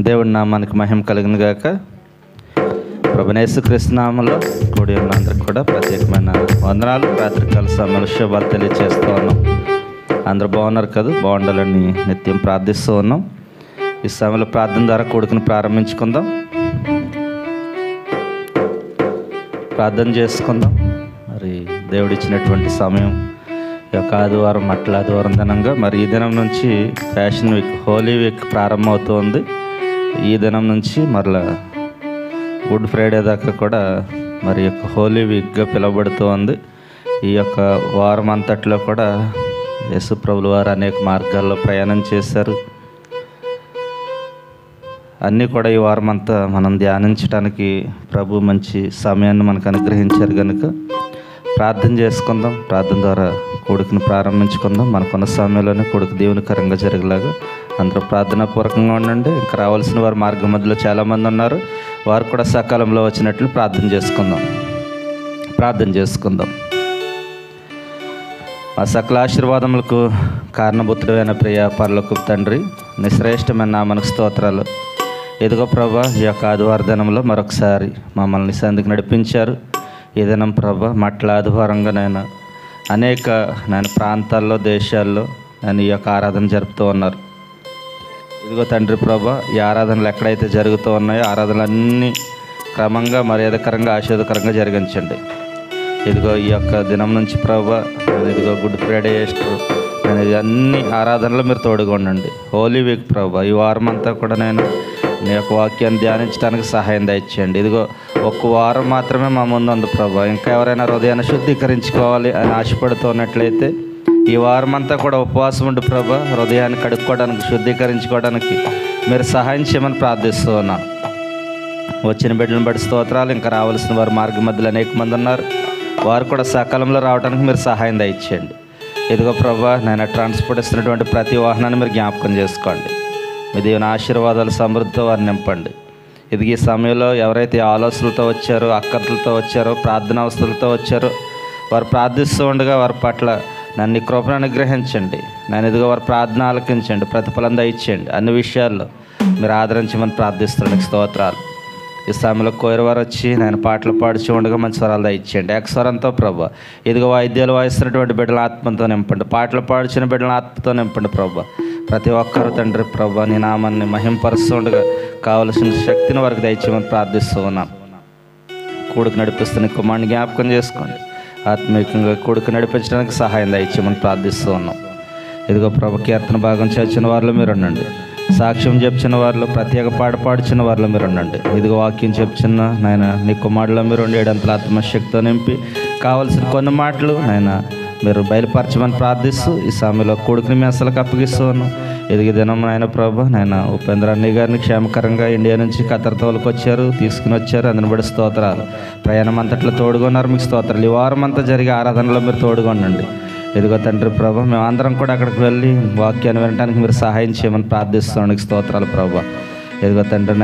దేవుడి నామానికి మహిమ కలిగిన గాక. ప్రభువైన యేసుక్రీస్తు నామములో కూడి ఉన్న అందరికి కూడా ప్రత్యేకమైన వందనాలు. రాత్రికాల సమయంలో శుభాలు తెలియజేస్తూ ఉన్నాం. అందరూ బాగున్నారు కదా? బాగుండాలని నిత్యం ప్రార్థిస్తూ ఉన్నాం. ఈ సమయంలో ప్రార్థన ద్వారా కూడుకుని ప్రారంభించుకుందాం. ప్రార్థన చేసుకుందాం. మరి దేవుడిచ్చినటువంటి సమయం ఈ యొక్క ఆదివారం, మట్ల ఆదివారం దినంగా మరి ఈ దినం నుంచి ఫ్యాషన్ వీక్, హోలీ వీక్ ప్రారంభమవుతుంది. ఈ దినం నుంచి మరలా గుడ్ ఫ్రైడే దాకా కూడా మరి యొక్క హోలీ వీక్గా పిలువబడుతూ ఉంది. ఈ యొక్క వారం అంతట్లో కూడా యేసు ప్రభుల వారు అనేక మార్గాల్లో ప్రయాణం చేశారు. అన్నీ కూడా ఈ వారం అంతా మనం ధ్యానించడానికి ప్రభు మంచి సమయాన్ని మనకు అనుగ్రహించారు కనుక ప్రార్థన చేసుకుందాం. ప్రార్థన ద్వారా కొడుకుని ప్రారంభించుకుందాం. మనకున్న సమయంలోనే కొడుకు దేవునికరంగా జరిగేలాగా అందరూ ప్రార్థనాపూర్వకంగా ఉండండి. ఇంకా రావాల్సిన వారు మార్గం మధ్యలో చాలామంది ఉన్నారు. వారు కూడా సకాలంలో వచ్చినట్లు ప్రార్థన చేసుకుందాం. ఆ సకల ఆశీర్వాదములకు కారణభూతుడైన ప్రియ పరలోకపు తండ్రి, నీ శ్రేష్టమైన నామమునకు స్తోత్రాలు. ఇదిగో ప్రభా, ఈ యొక్క ఆదివార దినంలో మరొకసారి మమ్మల్ని సంధికి నడిపించారు. ఈ దినం ప్రభా మట్ల ఆదివారంగా అనేక ప్రాంతాల్లో, దేశాల్లో ఈ యొక్క ఆరాధన జరుపుతూ ఉన్నారు. ఇదిగో తండ్రి ప్రభా, ఈ ఆరాధనలు ఎక్కడైతే జరుగుతూ ఉన్నాయో ఆరాధనలన్నీ క్రమంగా, మర్యాదకరంగా, ఆశీర్వాదకరంగా జరిగించండి. ఇదిగో ఈ యొక్క దినం నుంచి ప్రభా, ఇదిగో గుడ్ ఫ్రైడే, ఈస్టర్, అన్ని ఆరాధనలు మీరు తోడుగా ఉండండి. హోలీ వీక్ ప్రభా, ఈ వారం అంతా కూడా నీ యొక్క వాక్యాన్ని ధ్యానించడానికి సహాయం దయచేయండి. ఇదిగో ఒక్క వారం మాత్రమే మా ముందు ఉంది ప్రభా. ఇంకా ఎవరైనా హృదయాన్ని శుద్ధీకరించుకోవాలి అని ఆశపడుతూ ఉన్నట్లయితే ఈ వారం అంతా కూడా ఉపవాసం ఉండి ప్రభా, హృదయాన్ని కడుక్కోవడానికి, శుద్ధీకరించుకోవడానికి మీరు సహాయం చేయమని ప్రార్థిస్తూ ఉన్నాను. వచ్చిన బిడ్డలను బట్టి స్తోత్రాలు. ఇంకా రావాల్సిన వారు మార్గ మధ్యలో అనేక మంది ఉన్నారు. వారు కూడా సకాలంలో రావడానికి మీరు సహాయం దయచేయండి. ఇదిగో ప్రభా, ట్రాన్స్పోర్ట్ ఇస్తున్నటువంటి ప్రతి వాహనాన్ని మీరు జ్ఞాపకం చేసుకోండి. మీ దేవుని ఆశీర్వాదాలు సమృద్ధితో వారిని నింపండి. ఇది ఈ సమయంలో ఎవరైతే ఆలోచనలతో వచ్చారో, అక్కర్లతో వచ్చారో, ప్రార్థన అవస్థలతో వచ్చారో, వారు ప్రార్థిస్తూ ఉండగా వారి పట్ల నన్ను కృపను అనుగ్రహించండి. ఇదిగో వారి ప్రార్థన ఆలకించండి, ప్రతిఫలం దయచేయండి. అన్ని విషయాల్లో మీరు ఆదరించమని ప్రార్థిస్తున్నాను. స్తోత్రాలు. ఈ సమయంలో కోరివారు వచ్చి పాటలు పాడుచు ఉండగా మంచి స్వరాలు దయచేయండి. ఏకస్వరంతో ప్రభా, ఇదిగో వాయిద్యాలు వాయిస్తున్నటువంటి బిడ్డల ఆత్మతో నింపండి. పాటలు పాడుచిన బిడ్డల ఆత్మతో నింపండి ప్రభా. ప్రతి ఒక్కరు తండ్రి ప్రభా, నీ నామాన్ని మహింపరుస్తూ ఉండగా కావలసిన శక్తిని వారికి దయచేయమని ప్రార్థిస్తూ ఉన్నాం. కూడుకు నడిపిస్తున్న కుమారుని జ్ఞాపకం చేసుకోండి. ఆత్మీయంగా కూడుకు నడిపించడానికి సహాయం దయచేయమని ప్రార్థిస్తూ ఉన్నాం. ఇదిగో ప్రభు, కీర్తన భాగం చేర్చిన వారిలో మీరు ఉండండి. సాక్ష్యం చెప్తున్న వారిలో, ప్రత్యేక పాట పాడుచున్న వారిలో మీరు ఉండండి. ఇదిగో వాక్యం చెప్తున్న నీ కుమారులో మీరు ఉండి ఏడంతల ఆత్మశక్తితో నింపి కావలసిన కొన్ని మాటలు మీరు బయలుపరచమని ప్రార్థిస్తూ ఈ సమయంలో కొడుకుని మీ అసలుకి అప్పగిస్తూ ఉన్నాం. ఎదిగి దినం ప్రభు, ఉపేంద్ర అన్నయ్య గారిని క్షేమకరంగా ఇండియా నుంచి ఖతర్ తోలుకొచ్చారు, తీసుకుని వచ్చారు. అందుని బట్టి స్తోత్రాలు. ప్రయాణం అంతట్లో తోడుగొన్నారు, మీకు స్తోత్రాలు. ఈ వారం అంతా జరిగే ఆరాధనలో మీరు తోడుగొనండి. ఎదుగో తండ్రి ప్రభు, మేమందరం కూడా అక్కడికి వెళ్ళి వాక్యాన్ని వినడానికి మీరు సహాయం చేయమని ప్రార్థిస్తున్నానికి స్తోత్రాలు ప్రభు. ఎదుగో తండ్రి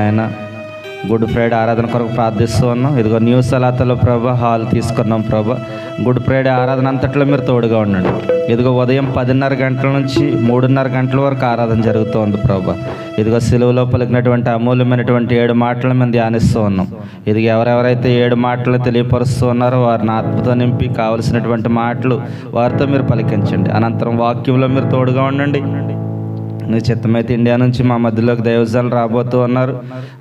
గుడ్ ఫ్రైడే ఆరాధన కొరకు ప్రార్థిస్తూ ఉన్నాం. ఇదిగో న్యూ సలాతలో ప్రభా హాల్ తీసుకున్నాం ప్రభా. గుడ్ ఫ్రైడే ఆరాధన అంతట్లో మీరు తోడుగా ఉండండి. ఇదిగో ఉదయం 10:30 గంటల నుంచి 3:30 గంటల వరకు ఆరాధన జరుగుతోంది ప్రభా. ఇదిగో సిలువలో పలికినటువంటి అమూల్యమైనటువంటి 7 మాటలు మేము ధ్యానిస్తూ ఉన్నాం. ఇది ఎవరెవరైతే 7 మాటలు తెలియపరుస్తూ ఉన్నారో వారిని ఆత్మతో నింపి కావలసినటువంటి మాటలు వారితో మీరు పలికించండి. అనంతరం వాక్యంలో మీరు తోడుగా ఉండండి. నీ చిత్తమైతే ఇండియా నుంచి మా మధ్యలోకి దైవజనులు రాబోతూ ఉన్నారు.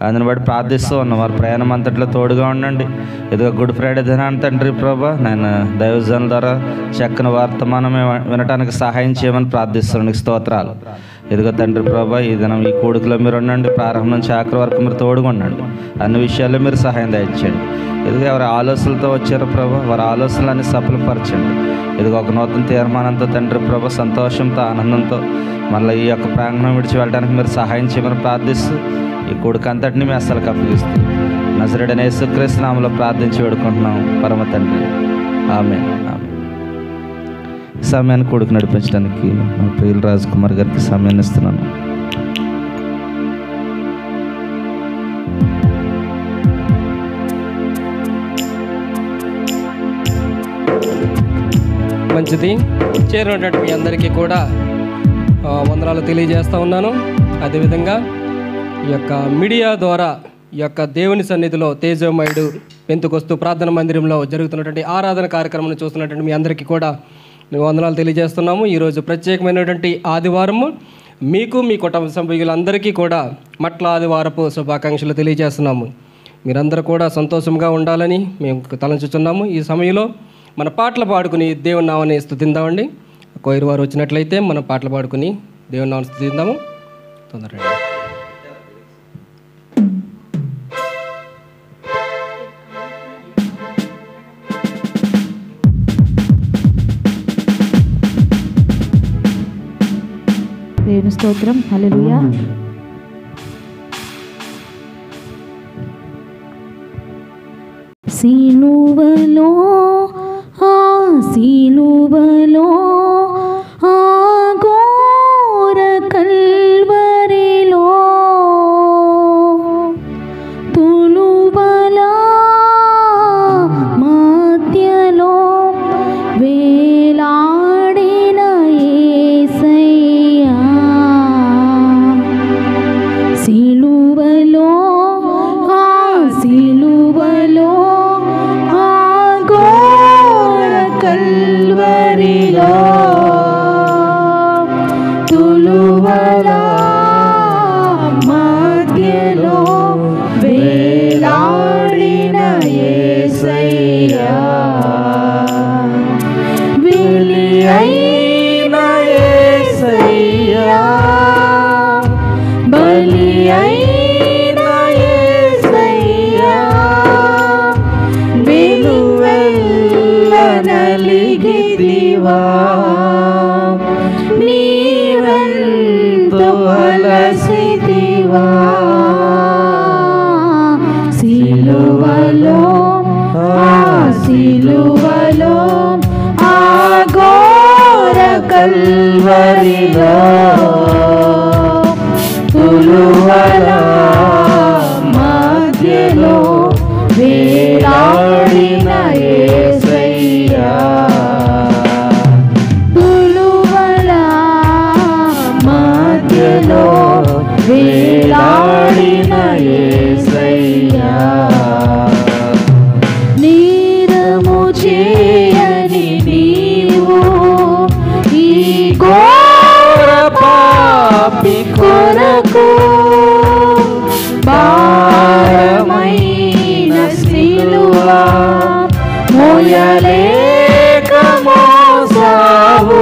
అందుని బట్టి ప్రార్థిస్తూ ఉన్నాం. వారి ప్రయాణం అంతట్లో తోడుగా ఉండండి. ఇదిగో గుడ్ ఫ్రైడే దినాన్ని తండ్రి ప్రభా, దైవజనుల ద్వారా చక్కని వర్తమానం వినటానికి సహాయం చేయమని ప్రార్థిస్తున్నాను. స్తోత్రాలు. ఇదిగో తండ్రి ప్రభా, ఈ దినం ఈ కూడుకులో మీరు ఉండండి. ప్రారంభం నుంచి ఆఖరి వరకు మీరు తోడుగా ఉండండి. అన్ని విషయాల్లో మీరు సహాయం దయచేయండి. ఇదిగో ఎవరి ఆలోచనలతో వచ్చారో ప్రభా, వారి ఆలోచనలన్నీ సఫలపరచండి. ఇదిగో ఒక నూతన తీర్మానంతో తండ్రి ప్రభా, సంతోషంతో, ఆనందంతో మళ్ళీ ఈ యొక్క ప్రాంగణం విడిచి వెళ్ళడానికి మీరు సహాయం చేయమని ప్రార్థిస్తూ ఈ కూడిక అంతటిని మీ అస్సలకు అప్పగిస్తూ నజరేయుడైన యేసుక్రీస్తు నామములో ప్రార్థించి వేడుకుంటున్నాం పరమ తండ్రి. ఆమేన్. సమయాన్ని కూడిక నడిపించడానికి మన ప్రియులు రాజ్ కుమార్ గారికి సమయాన్ని ఇస్తున్నాను. మంచిది. చేరినటువంటి మీ అందరికీ కూడా వందనాలు తెలియజేస్తూ ఉన్నాను. అదేవిధంగా ఈ యొక్క మీడియా ద్వారా ఈ యొక్క దేవుని సన్నిధిలో తేజోమయుడు పెంతుకొస్తూ ప్రార్థన మందిరంలో జరుగుతున్నటువంటి ఆరాధన కార్యక్రమాన్ని చూస్తున్నటువంటి మీ అందరికీ కూడా మేము వందనాలు తెలియజేస్తున్నాము. ఈరోజు ప్రత్యేకమైనటువంటి ఆదివారము. మీకు మీ కుటుంబ సభ్యులందరికీ కూడా మట్ల ఆదివారపు శుభాకాంక్షలు తెలియజేస్తున్నాము. మీరందరూ కూడా సంతోషంగా ఉండాలని మేము తలంచుతున్నాము. ఈ సమయంలో మన పాటలు పాడుకుని దేవుని నామాన్ని స్తుతిద్దామండి. కోయిరు వారు వచ్చినట్లయితే మనం పాటలు పాడుకుని దేవుని నామాన్ని స్తుతిద్దాము. తొందరగా దేవుని స్తోత్రం. హల్లెలూయా. సిలువలో సిలువలో ఘోర కల్వరిలో తులుబల మధ్యలో వేలాడిన యేసయ్యా, సిలువలో సిలువలో ఘోర కల్వరిలో తులువల మధ్యలో వేలాడిన యేసయ్యా, బలి అయిన యేసయ్యా, బలి అయిన యేసయ్యా, వెలువెల్ల నలిగితివా, నీవెంతో అలసితివా, సిలువలో సిలువలో ఘోర కల్వరిలో తులువల మధ్యలో వేలాడిన యేసయ్యా, తులువల మధ్యలో వేలాడిన యేసయ్యా, నీరము చేయని నీవు ఈ ఘోర పాపి కొరకు భారమైన సిలువ మోయలేక మోసావు,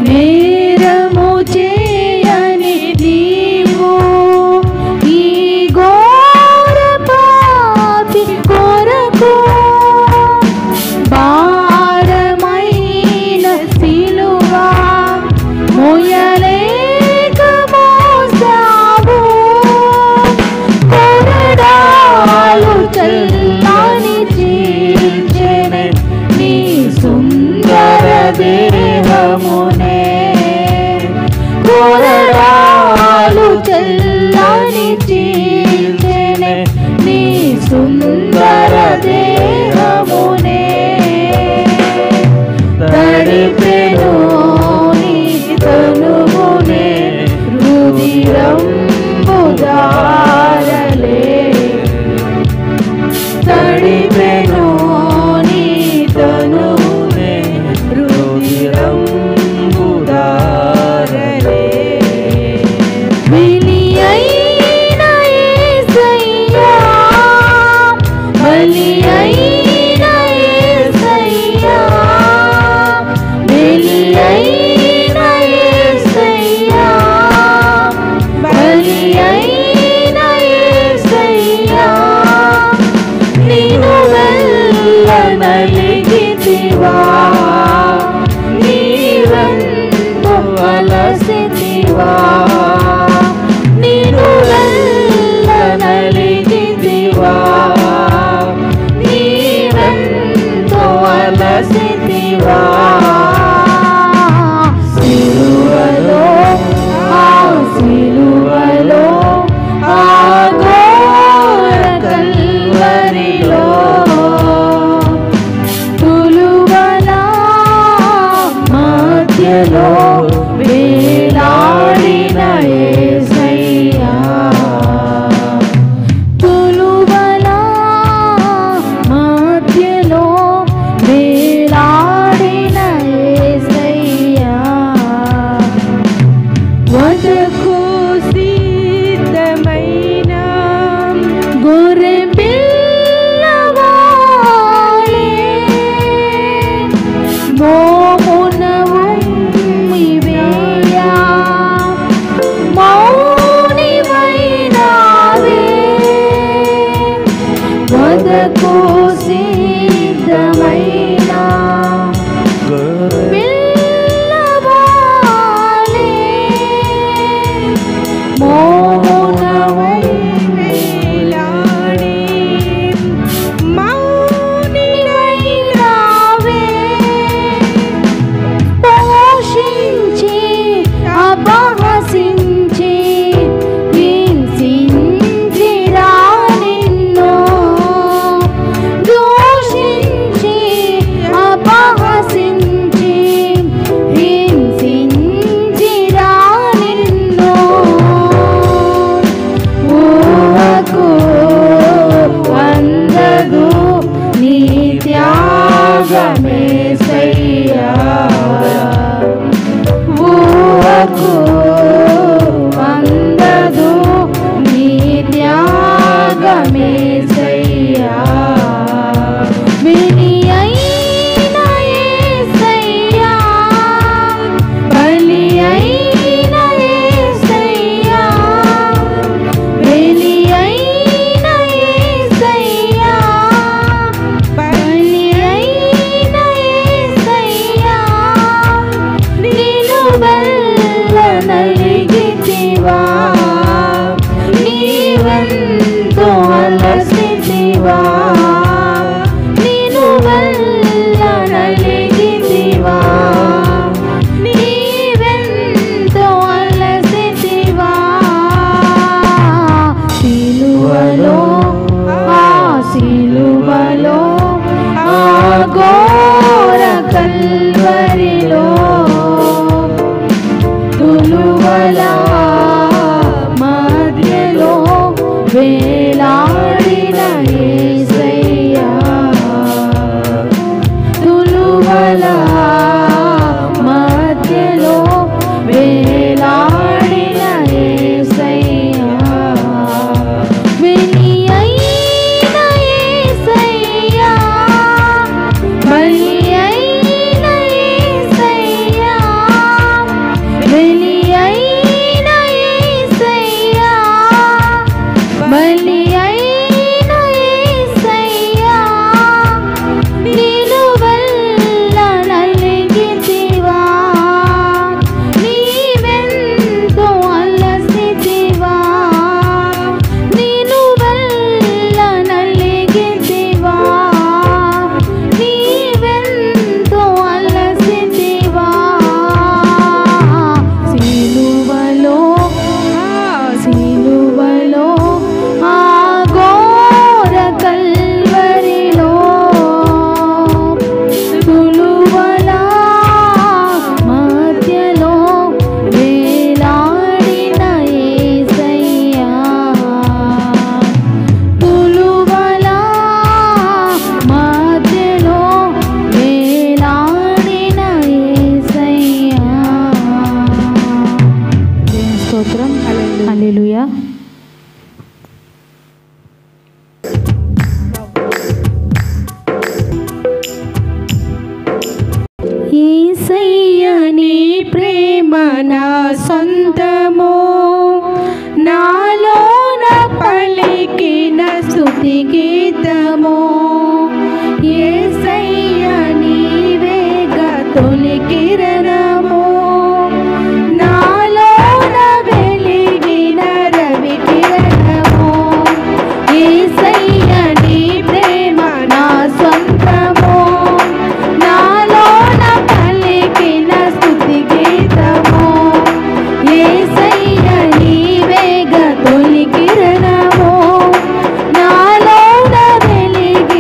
నేరము చేయని నీవు ఈ ఘోర పాపి కొరకు భారమైన సిలువ మోయలేక మోసావు, కొరడాలు చల్లని చీల్చెనే నీ సుందర దేహమునే, కొరడాలు చల్లని చీల్చెనే నీ సుందర దేహమునే, తడిపెను నీ తనువునే రుధిరంబుదారలే, తడిపెను నీ తనువునే రుధిరంబుదారలే, బలి అయిన యేసయ్యా, బలి అయిన యేసయ్యా, బలి అయిన యేసయ్యా, బలి అయిన యేసయ్యా, నీను వెళ్ళ నలిగితివా, నీవెంతో అలసితివా, నీను వెళ్ళ నలిగితివా, నీవెంతో అలసితివా, సిలువలో సిలువలో ఘోర కల్వరిలో తులువల మధ్యలో వేలాడిన వదకు సిద్ధమైన గొర్రె పిల్లవాలే మోమున ఉమ్మివేయ మౌనివైనావే వదకు సిద్ధమైన పిల్లవాలే మోమునవై వేలాడి మౌనివైనావే పోషించి అపహసించి హింసించిరా నిన్ను దూషించి అపహసించి హింసించిరా నిన్ను ఊహకు అందదు నీ త్యాగమేసయ్యా ఊహకు అందదు నీ త్యాగమేసయ్యా విని అయిన యేసయ్యా బలి అయిన యేసయ్యా బలి అయిన యేసయ్యా బలి అయిన యేసయ్యా నిన్ను వల్ల నలిగితివా నీవెంతో అలసితివా నిన్ను వల్ల నలిగితివా నీవెంతో అలసితివా సిలువలో ఆ సిలువలో ఆ ఘోర కల్వరిలో తులువల మధ్యలో వేలాడిన యేసయ్యా తులువల మధ్యలో వేలాడిన యేసయ్యా విని అయిన యేసయ్యా బలి అయిన యేసయ్యా బలి అయిన యేసయ్యా బలి అయిన యేసయ్యా నిన్ను వల్ల నలిగితివా నీవెంతో అలసితివా నిన్ను వల్ల నలిగితివా నీవెంతో అలసితివా సిలువలో సిలువలో ఆ ఘోర కల్వరిలో తులువల మధ్యలో వేలాడిన యేసయ్యా తులువల మధ్యలో వేలాడిన యేసయ్యా దేవుని స్తోత్రం హల్లెలూయా యేసయ్యా నీ ప్రేమ నా సొంతము నాలోన పలికిన స్తుతి గీతము యేసయ్యా నీవేగా తొలి కిరణము నాలోన వెలిగిన రవి కిరణము యేసయ్యా నీ ప్రేమ నా సొంతము నాలోన పలికిన స్తుతి గీతము యేసయ్యా నీవేగా తొలి కిరణము నాలోన వెలిగిన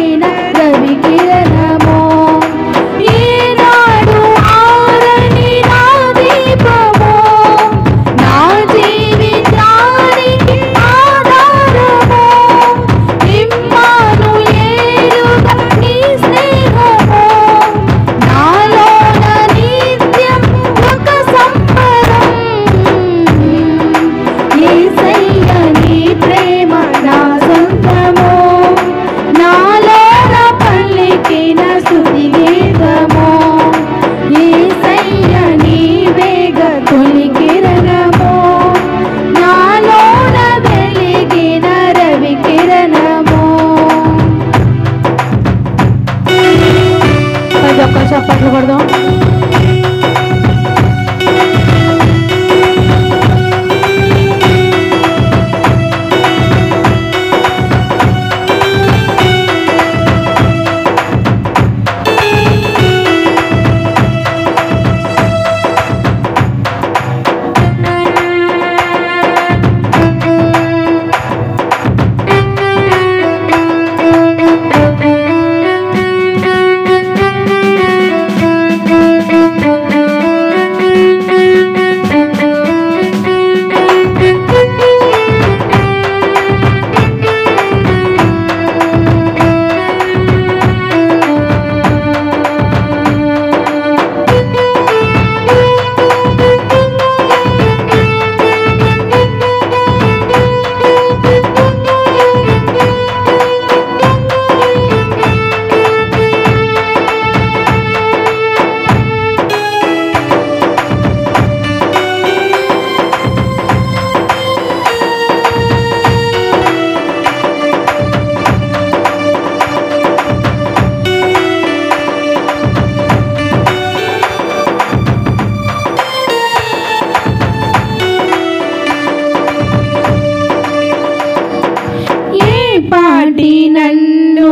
నన్ను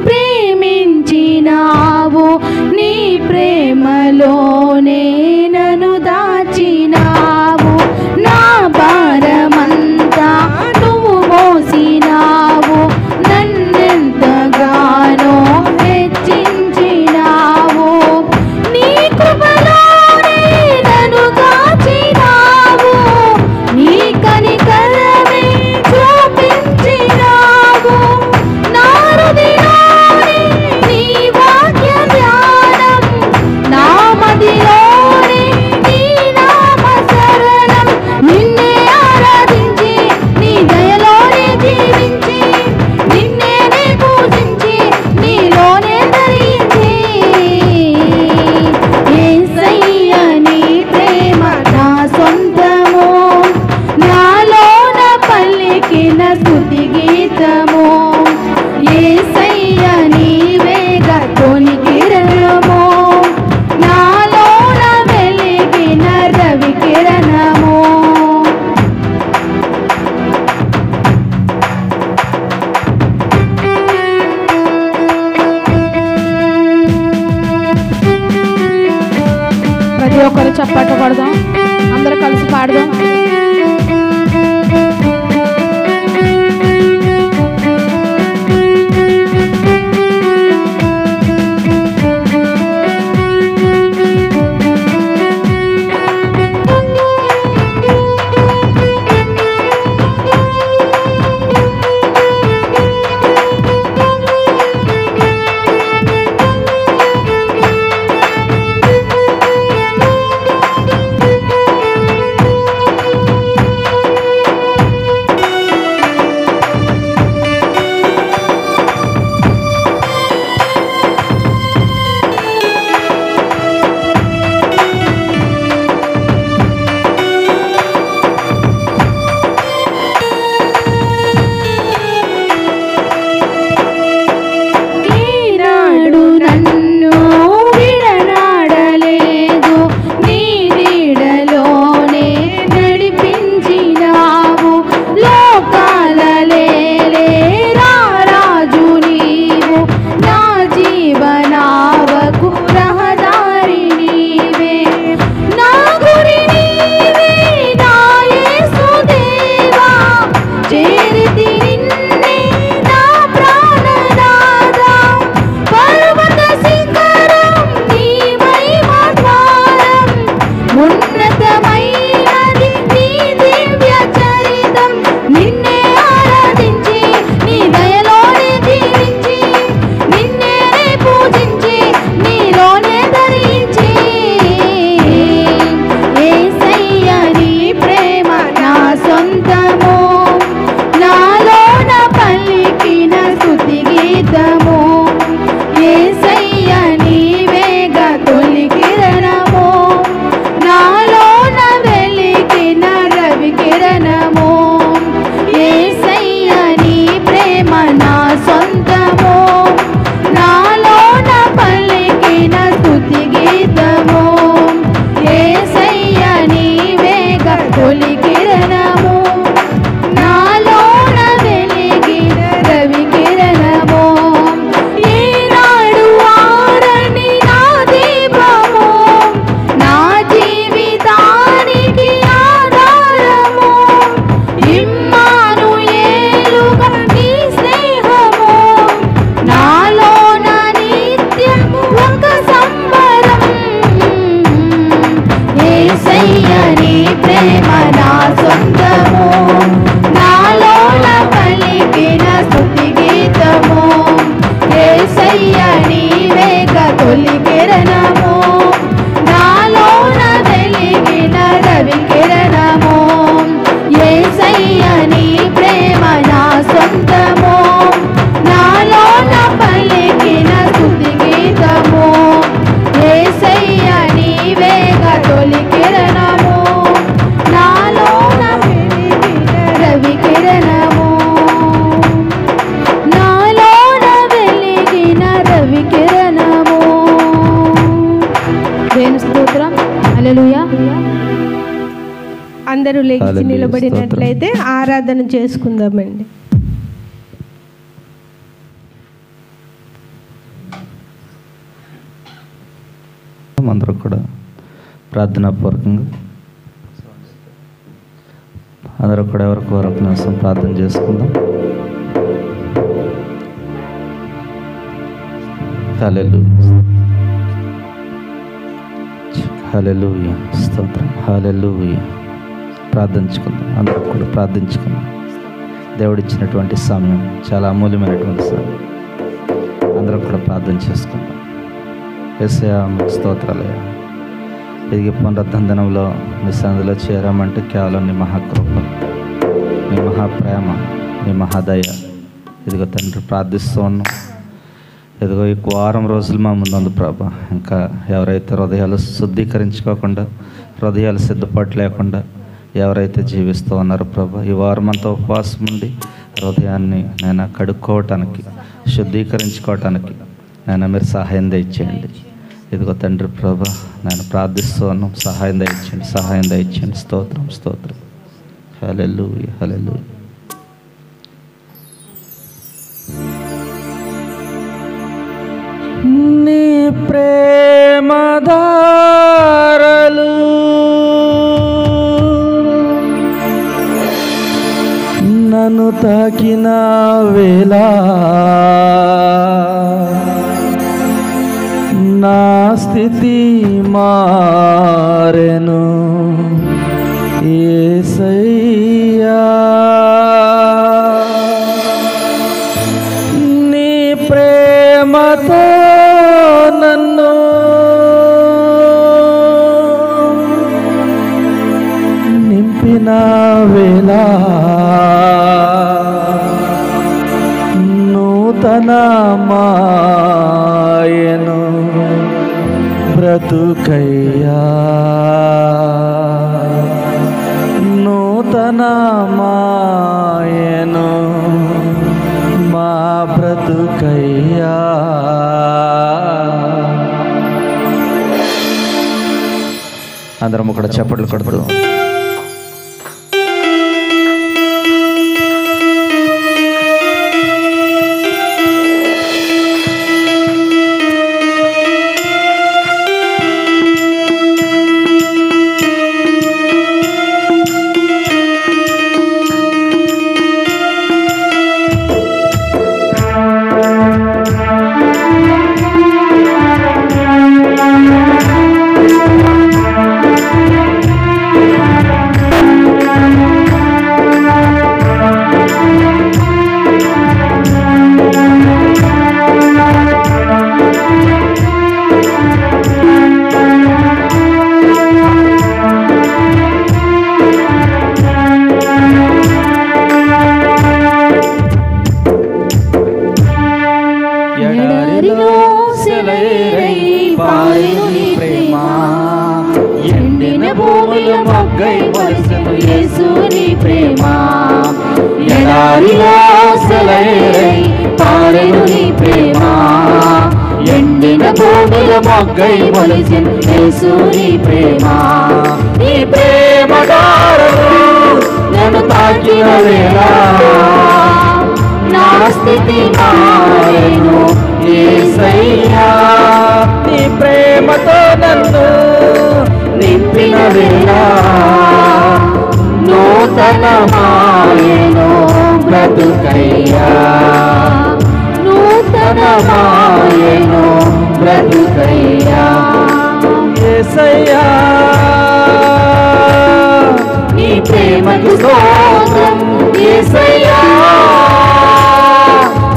ప్రేమించినావు, నీ ప్రేమలోనే నన్ను దాచినావు. నా భారమంతా నువ్వు మోసినావు, నన్నెంతగానో హెచ్చించినావు. నీ కృపలోనే నన్ను కాచినావు, నీ కనికరమే చూపించినావు. నా హృదయంలోని నీ వాక్య ధ్యానం, నా మదిలోని నీ నామ శరణం. నిన్నే ఆరాధించి నీ దయలోనే జీవించి, నిన్నే పూజించి నీలోనే ధరించి. యేసయ్య నీ ప్రేమ నా సొంతము, నాలోన పలికిన స్తుతి గీతము. యేసయ్య నీవేగా తొలి కిరణము, నాలోన వెలిగిన రవి కిరణము. ప్రతి ఒక్కరు చప్పట్లు కొడదాం, అందరూ కలిసి పాడదాం. ఈనాడు నన్ను విడనాడలేదు, నీ నీడలోనే నడిపించినావు. లోకాలలేలే రారాజు నీవు, నా జీవనావకు రహదారి నీవే. నా గురి నీవే నా యేసుదేవా, చేరితి నిన్నే నా ప్రాణనాథా. పర్వత శిఖరం నీ మహిమ ద్వారం, ఉన్నతమైనది నీ దివ్య చరితం. నిన్నే ఆరాధించి నీ దయలోనే జీవించి, నిన్నే పూజించి నీలోనే ధరించి. యేసయ్య నీ ప్రేమ నా సొంతము, నాలోన పలికిన స్తుతి గీతము. యేసయ్య నీవేగా తొలి కిరణము, నాలోన వెలిగిన రవి కిరణము. యేసయ్య నీ ప్రేమ నా సొంతము, నాలోన పలికిన స్తుతి గీతము. యేసయ్య నీవేగా తొలి కిరణము, నాలోన వెలిగిన రవి కిరణము. ఈనాడు ఆరని నా దీపము, నా జీవితానికి ఆధారము. ఇమ్మానుయేలుగా నీ స్నేహము, నాలోన నిత్యము ఒక సంబరం. యేసయ్య నీ ప్రేమ నా సొంతము, నాలోన పలికిన స్తుతి గీతము. యేసయ్య నీవేగా తొలి కిరణము, నాలోన వెలిగిన రవి కిరణము. యేసయ్య నీ ప్రేమ నా సొంతము, నాలోన పలికిన స్తుతి గీతము. యేసయ్య నీవేగా తొలి కిరణము, నాలోన వెలిగిన రవి కిరణము. నాలోన వెలిగిన రవి కిరణము. దేవుని స్తోత్రం. హల్లెలూయా. అందరూ లేచి హల్లెలూయా, నిలబడినట్లయితే ఆరాధన చేసుకుందామండి. ప్రార్థనాపూర్వకంగా అందరూ కూడా ఎవరికి వారు ఒక నిమిషం ప్రార్థన చేసుకుందాం. హల్లెలూయా, స్తోత్రం, హల్లెలూయా. ప్రార్థించుకుందాం, అందరూ కూడా ప్రార్థించుకుందాం. దేవుడిచ్చినటువంటి సమయం చాలా అమూల్యమైనటువంటి సమయం. అందరూ కూడా ప్రార్థన చేసుకుందాం. యేసయ్యా మీకు స్తోత్రాలయ్యా. ఎదిగి పునరుద్ధరణ దినంలో నీ సన్నిధిలో చేరామంటే కేవలం నీ మహాకృప, నీ మహాప్రేమ, నీ మహాదయ. ఇదిగో తండ్రి ప్రార్థిస్తూ ఉన్నాం. ఇదిగో ఈ వారం రోజులు మా ముందు ప్రభా, ఇంకా ఎవరైతే హృదయాలు శుద్ధీకరించుకోకుండా, హృదయాలు సిద్ధపాటు లేకుండా ఎవరైతే జీవిస్తూ ఉన్నారో ప్రభా, ఈ వారం అంతా ఉపవాసం ఉండి హృదయాన్ని నేను కడుక్కోవటానికి, శుద్ధీకరించుకోవటానికి నేను మీరు సహాయం దయచేయండి. ఇదిగో తండ్రి ప్రభా, నేను ప్రార్థిస్తూ ఉన్నాం. సహాయం దయచేయండి, సహాయం దయచేయండి. స్తోత్రం, స్తోత్రం. హల్లెలూయా, హల్లెలూయా. నీ ప్రేమధారలు నన్ను తాకిన వేళ నా స్థితి మారెను యేసయ్యా. నీ ప్రేమతో నన్ను నింపిన వేళ నూతన మాయను బ్రతుకయ్యా, నూతన మాయను మా బ్రతుకయ్యా. అందరం కూడా చప్పట్లు కొడుతూ మొగ్గై మొలిసిన యేసుని ప్రేమ. నీ ప్రేమ దారులు నన్ను తాకిన వేళ నా స్థితి మారెను యేసయ్యా. నీ ప్రేమతో నన్ను నింపిన వేళ నూతన మాయను బ్రతుకయ్యా, నూతన మాయను బ్రతుకయ్యా. యేసయ్యా నీ ప్రేమకు స్తోత్రం యేసయ్యా,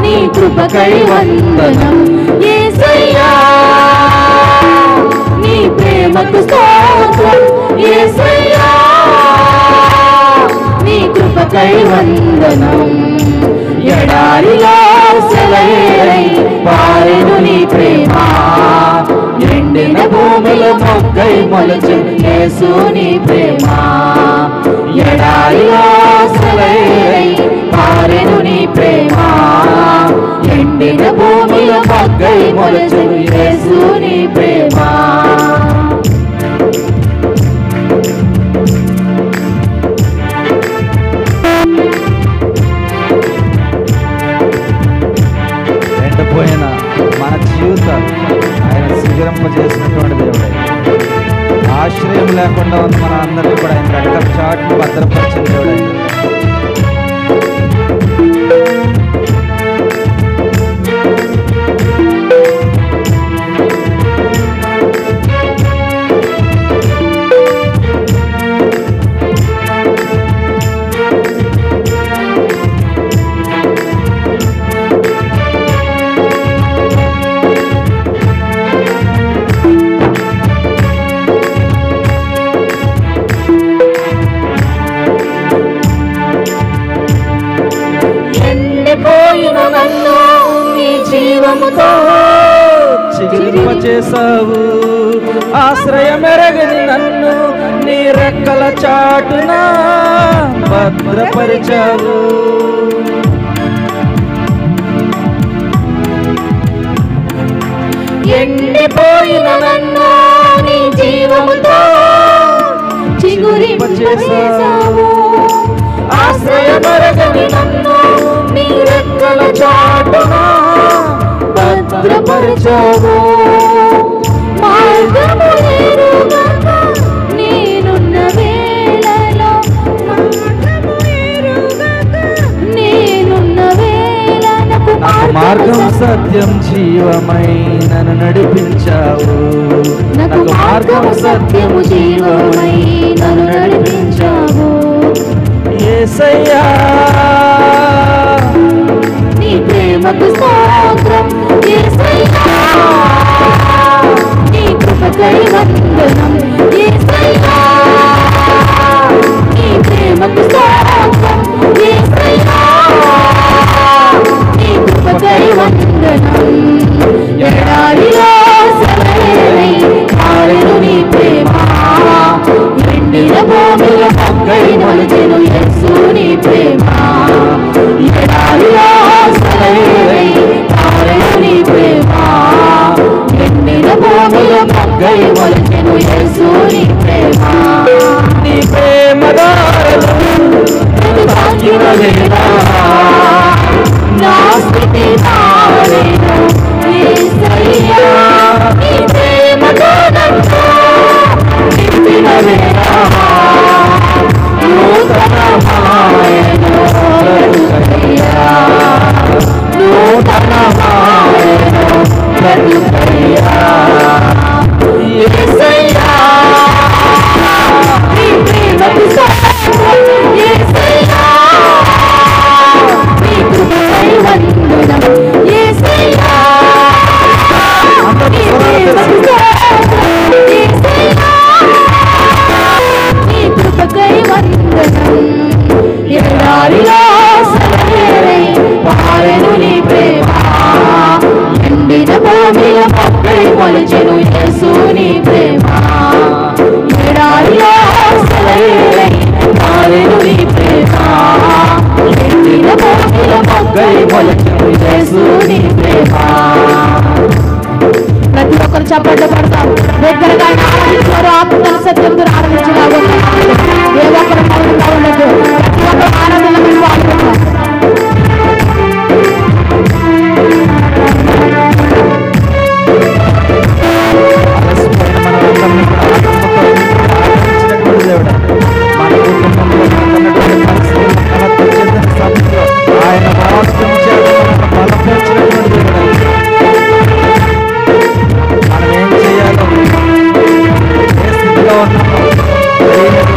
నీ కృపకై వందనం యేసయ్యా. నీ ప్రేమకు స్తోత్రం యేసయ్యా, నీ కృపకై వందనం. ఎడారిలో సెలయేరై పారెను నీ ప్రేమ, ఎండిన భూమిలో మొగ్గై మొలచిన యేసుని ప్రేమ. ఎడారిలో సెలయేరై పారెను నీ ప్రేమ, ఎండిన భూమిలో మొగ్గై మొలచిన యేసుని ప్రేమ. ఎండిపోయిన మన జీవితాలు ఆయన శిఖరింపజేసినటువంటి దేవుడే. ఆశ్రయ లేకుండా ఉన్న మన అందరినీ కూడా ఆయన రెక్కల చాటును భద్రపరిచిన దేవుడు ఆయన. చిగురింపచేసావు ఆశ్రయమెరగని నన్ను నీ రెక్కల చాటున భద్రపరిచావు. ఎండిపోయిన నన్ను నీ జీవముతో చిగురింపచేసావు ఆశ్రయమెరగని నన్ను నీ రెక్కల చాటున భద్రపరిచావు. మార్గము ఎరుగక నేనున్న వేళలో నాకు మార్గం సత్యం జీవమై నన్ను నడిపించావు. నాకు మార్గం సత్యము జీవమై నన్ను నడిపించావు. యేసయ్యా నీ ప్రేమకు స్తోత్రం యేసయ్యా, నీ కృపకై వందనం యేసయ్యా, నీ ప్రేమకు స్తోత్రం యేసయ్యా, నీ కృపకై వందనం. ఎడారిలో సెలయేరై పారెను నీ ప్రేమ, ఎండిన భూమిలో మొక్కై మొలిచెను యేసు నీ ప్రేమ. ఎడారిలో సెలయేరై పారెను నీ ప్రేమ, ఎండిన భూమిలో మొక్కై మొలిచెను యేసు నీ ప్రేమ. నీ ప్రేమ నా స్థితి మారేను యేసయ్యా, నీ ప్రేమతో నన్ను నింపిన వేళ నూతనమాయెను బ్రతుకయ్యా, నూతనమాయెను బ్రతుకయ్యా. యేసయ్యా నీ ప్రేమకు స్తోత్రం యేసయ్యా, నీ కృపకై వందనం యేసయ్యా, నీ ప్రేమకు స్తోత్రం యేసయ్యా, నీ కృపకై వందనం. ఎడారిలో సెలయేరై పారెను నీ ప్రేమ, ఎండిన భూమిలో మొక్కై మొలిచెను యేసు నీ ప్రేమ. ఎడారిలో సెలయేరై పారెను నీ ప్రేమ, ఎండిన భూమిలో మొక్కై మొలిచెను యేసు నీ ప్రేమ. ప్రతి ఒక్కరు చప్పట్లు పడతారు, దగ్గరగా ఆరాధించారు, ఆత్మ సత్యంతో ఆరాధించలాగా ఏ ఒక్కరు మౌనంగా ఉండదు. ప్రతి ఒక్కరు ఆనందంలో మీరు పాల్గొంటారు. దేవుడు మన కుటుంబంలో ఉన్నటువంటి పరిస్థితులను కలర్చించిన సమయంలో ఆయన వాక్యం చేత మనల్ని బలపరిచినటువంటి దేవుడు. మనం ఏం చేయాలో ఏ స్థితిలో ఉన్నామో తెలియనటువంటి పరిస్థితుల్లో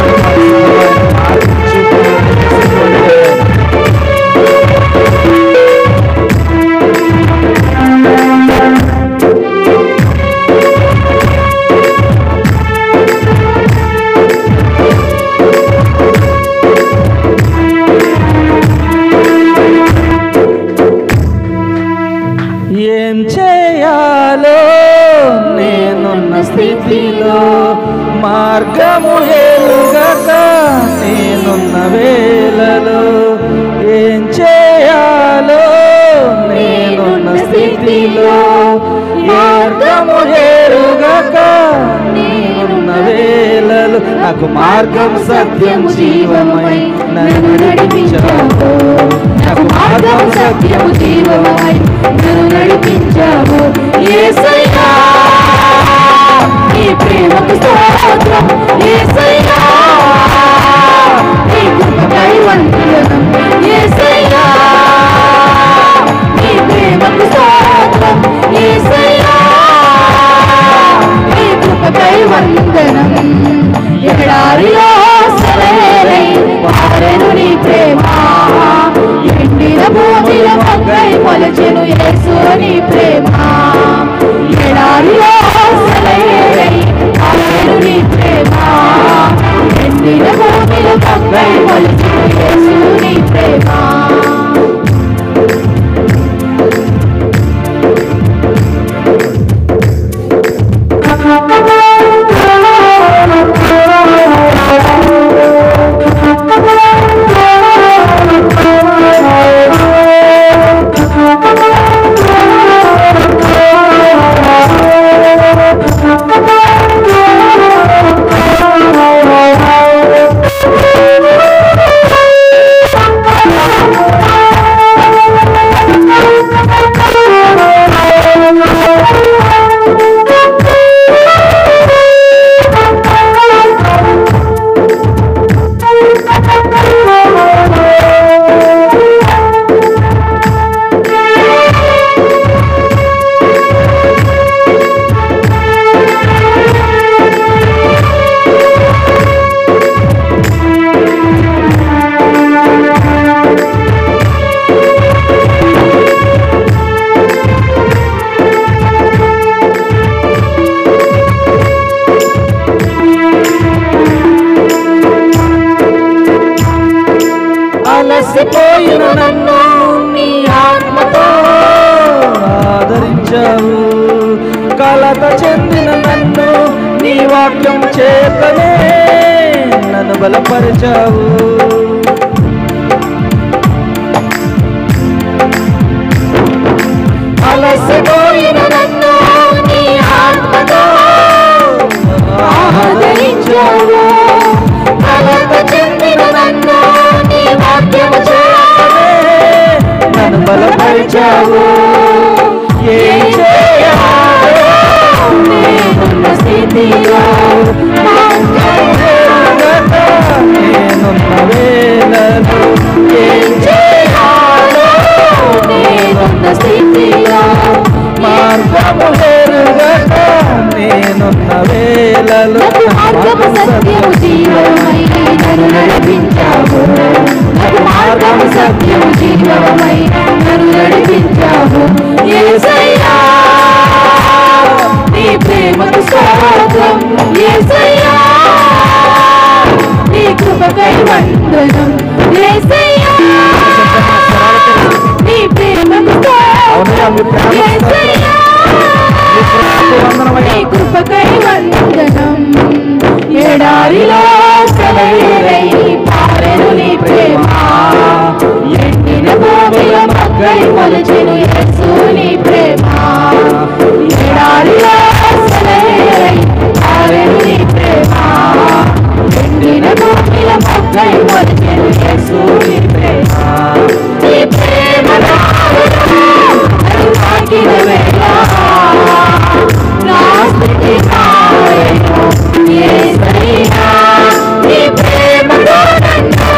ఆయన మార్గం చూపుతున్నటువంటి దేవుడు. ఏం చేయాలో నేనున్న స్థితిలో మార్గము ఎరుగక నేనున్న వేళలో, ఏం చేయాలో నేనున్న స్థితిలో మార్గము ఎరుగక నేనున్న వేళలో, నాకు మార్గం సత్యం జీవమై నన్ను నడిపించావు. నాకు మార్గం సత్యం జీవమై నన్ను నడిపించావు. యేసయ్యా నీ ప్రేమకు స్తోత్రం యేసయ్యా, అలసిపోయిన నన్ను నీ ఆత్మతో ఆదరించావు. కలత చెందిన నన్ను నీ వాక్యం చేతనే నన్ను బలపరిచావు. అలసిపోయిన నన్ను నీ ఆత్మతో ఆదరించావు. కలత చెందిన నన్ను నీ వాక్యం చేతనే నన్ను బలపరిచావు. ఏం చేయాలో నేనున్న స్థితిలో నేనున్న వేళలో ఏం చేయాలో నేనున్న స్థితిలో మార్గము ఎరుగక నేనున్న వేళలో మార్గము సత్యము జీవమై నన్ను నడిపించావు. మార్గము సత్యము జీవమై నన్ను నడిపించావు. యేసయ్యా నీ ప్రేమకు స్వాగతం. యేసయ్యా నీ కృపకై వందనం. యేసయ్యా నీ ప్రేమకు స్వాగతం. యేసయ్యా నీ కృపకై వందనం. ఎడారిలో సెలయేరై పారెను నీ ప్రేమ. ఎండిన భూమిలో మొక్కై మొలచెను యేసు నీ ప్రేమ. ఎడారిలో సెలయేరై పారెను నీ ప్రేమ. ఎండిన భూమిలో మొక్కై మొలచెను యేసు నీ ప్రేమ. నీ ప్రేమ నాలో తాకిన వేళ నా స్థితి మారెను. యేసయ్యా నీ ప్రేమతో నన్ను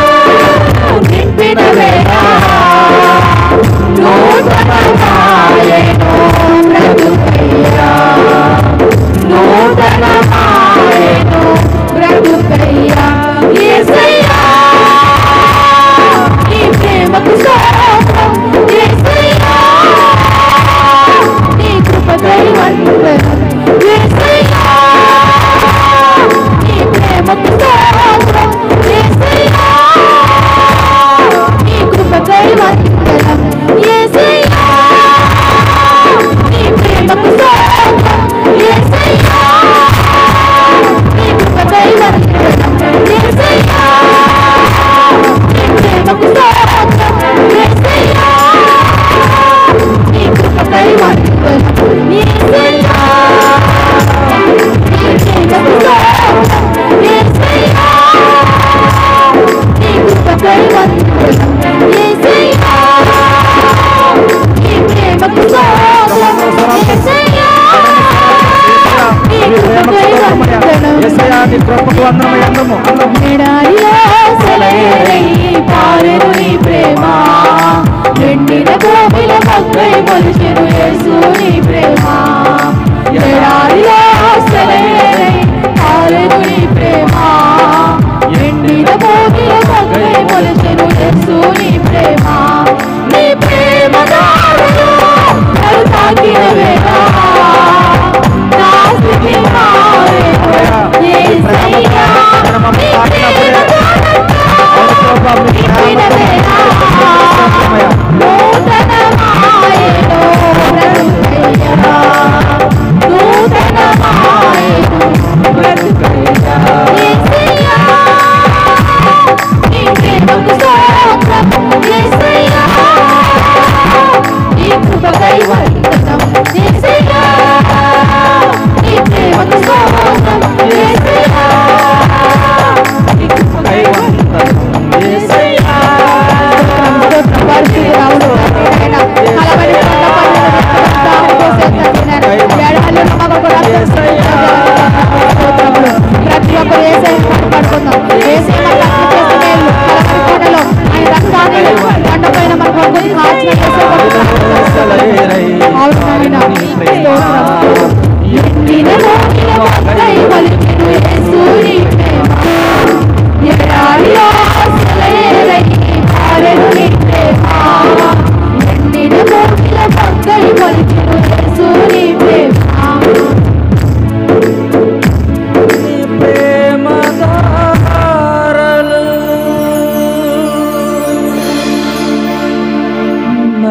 నింపిన వేళ నూతనమాయెను బ్రతుకయ్యా. నూతనమాయెను బ్రతుకయ్యా. యేసయ్యా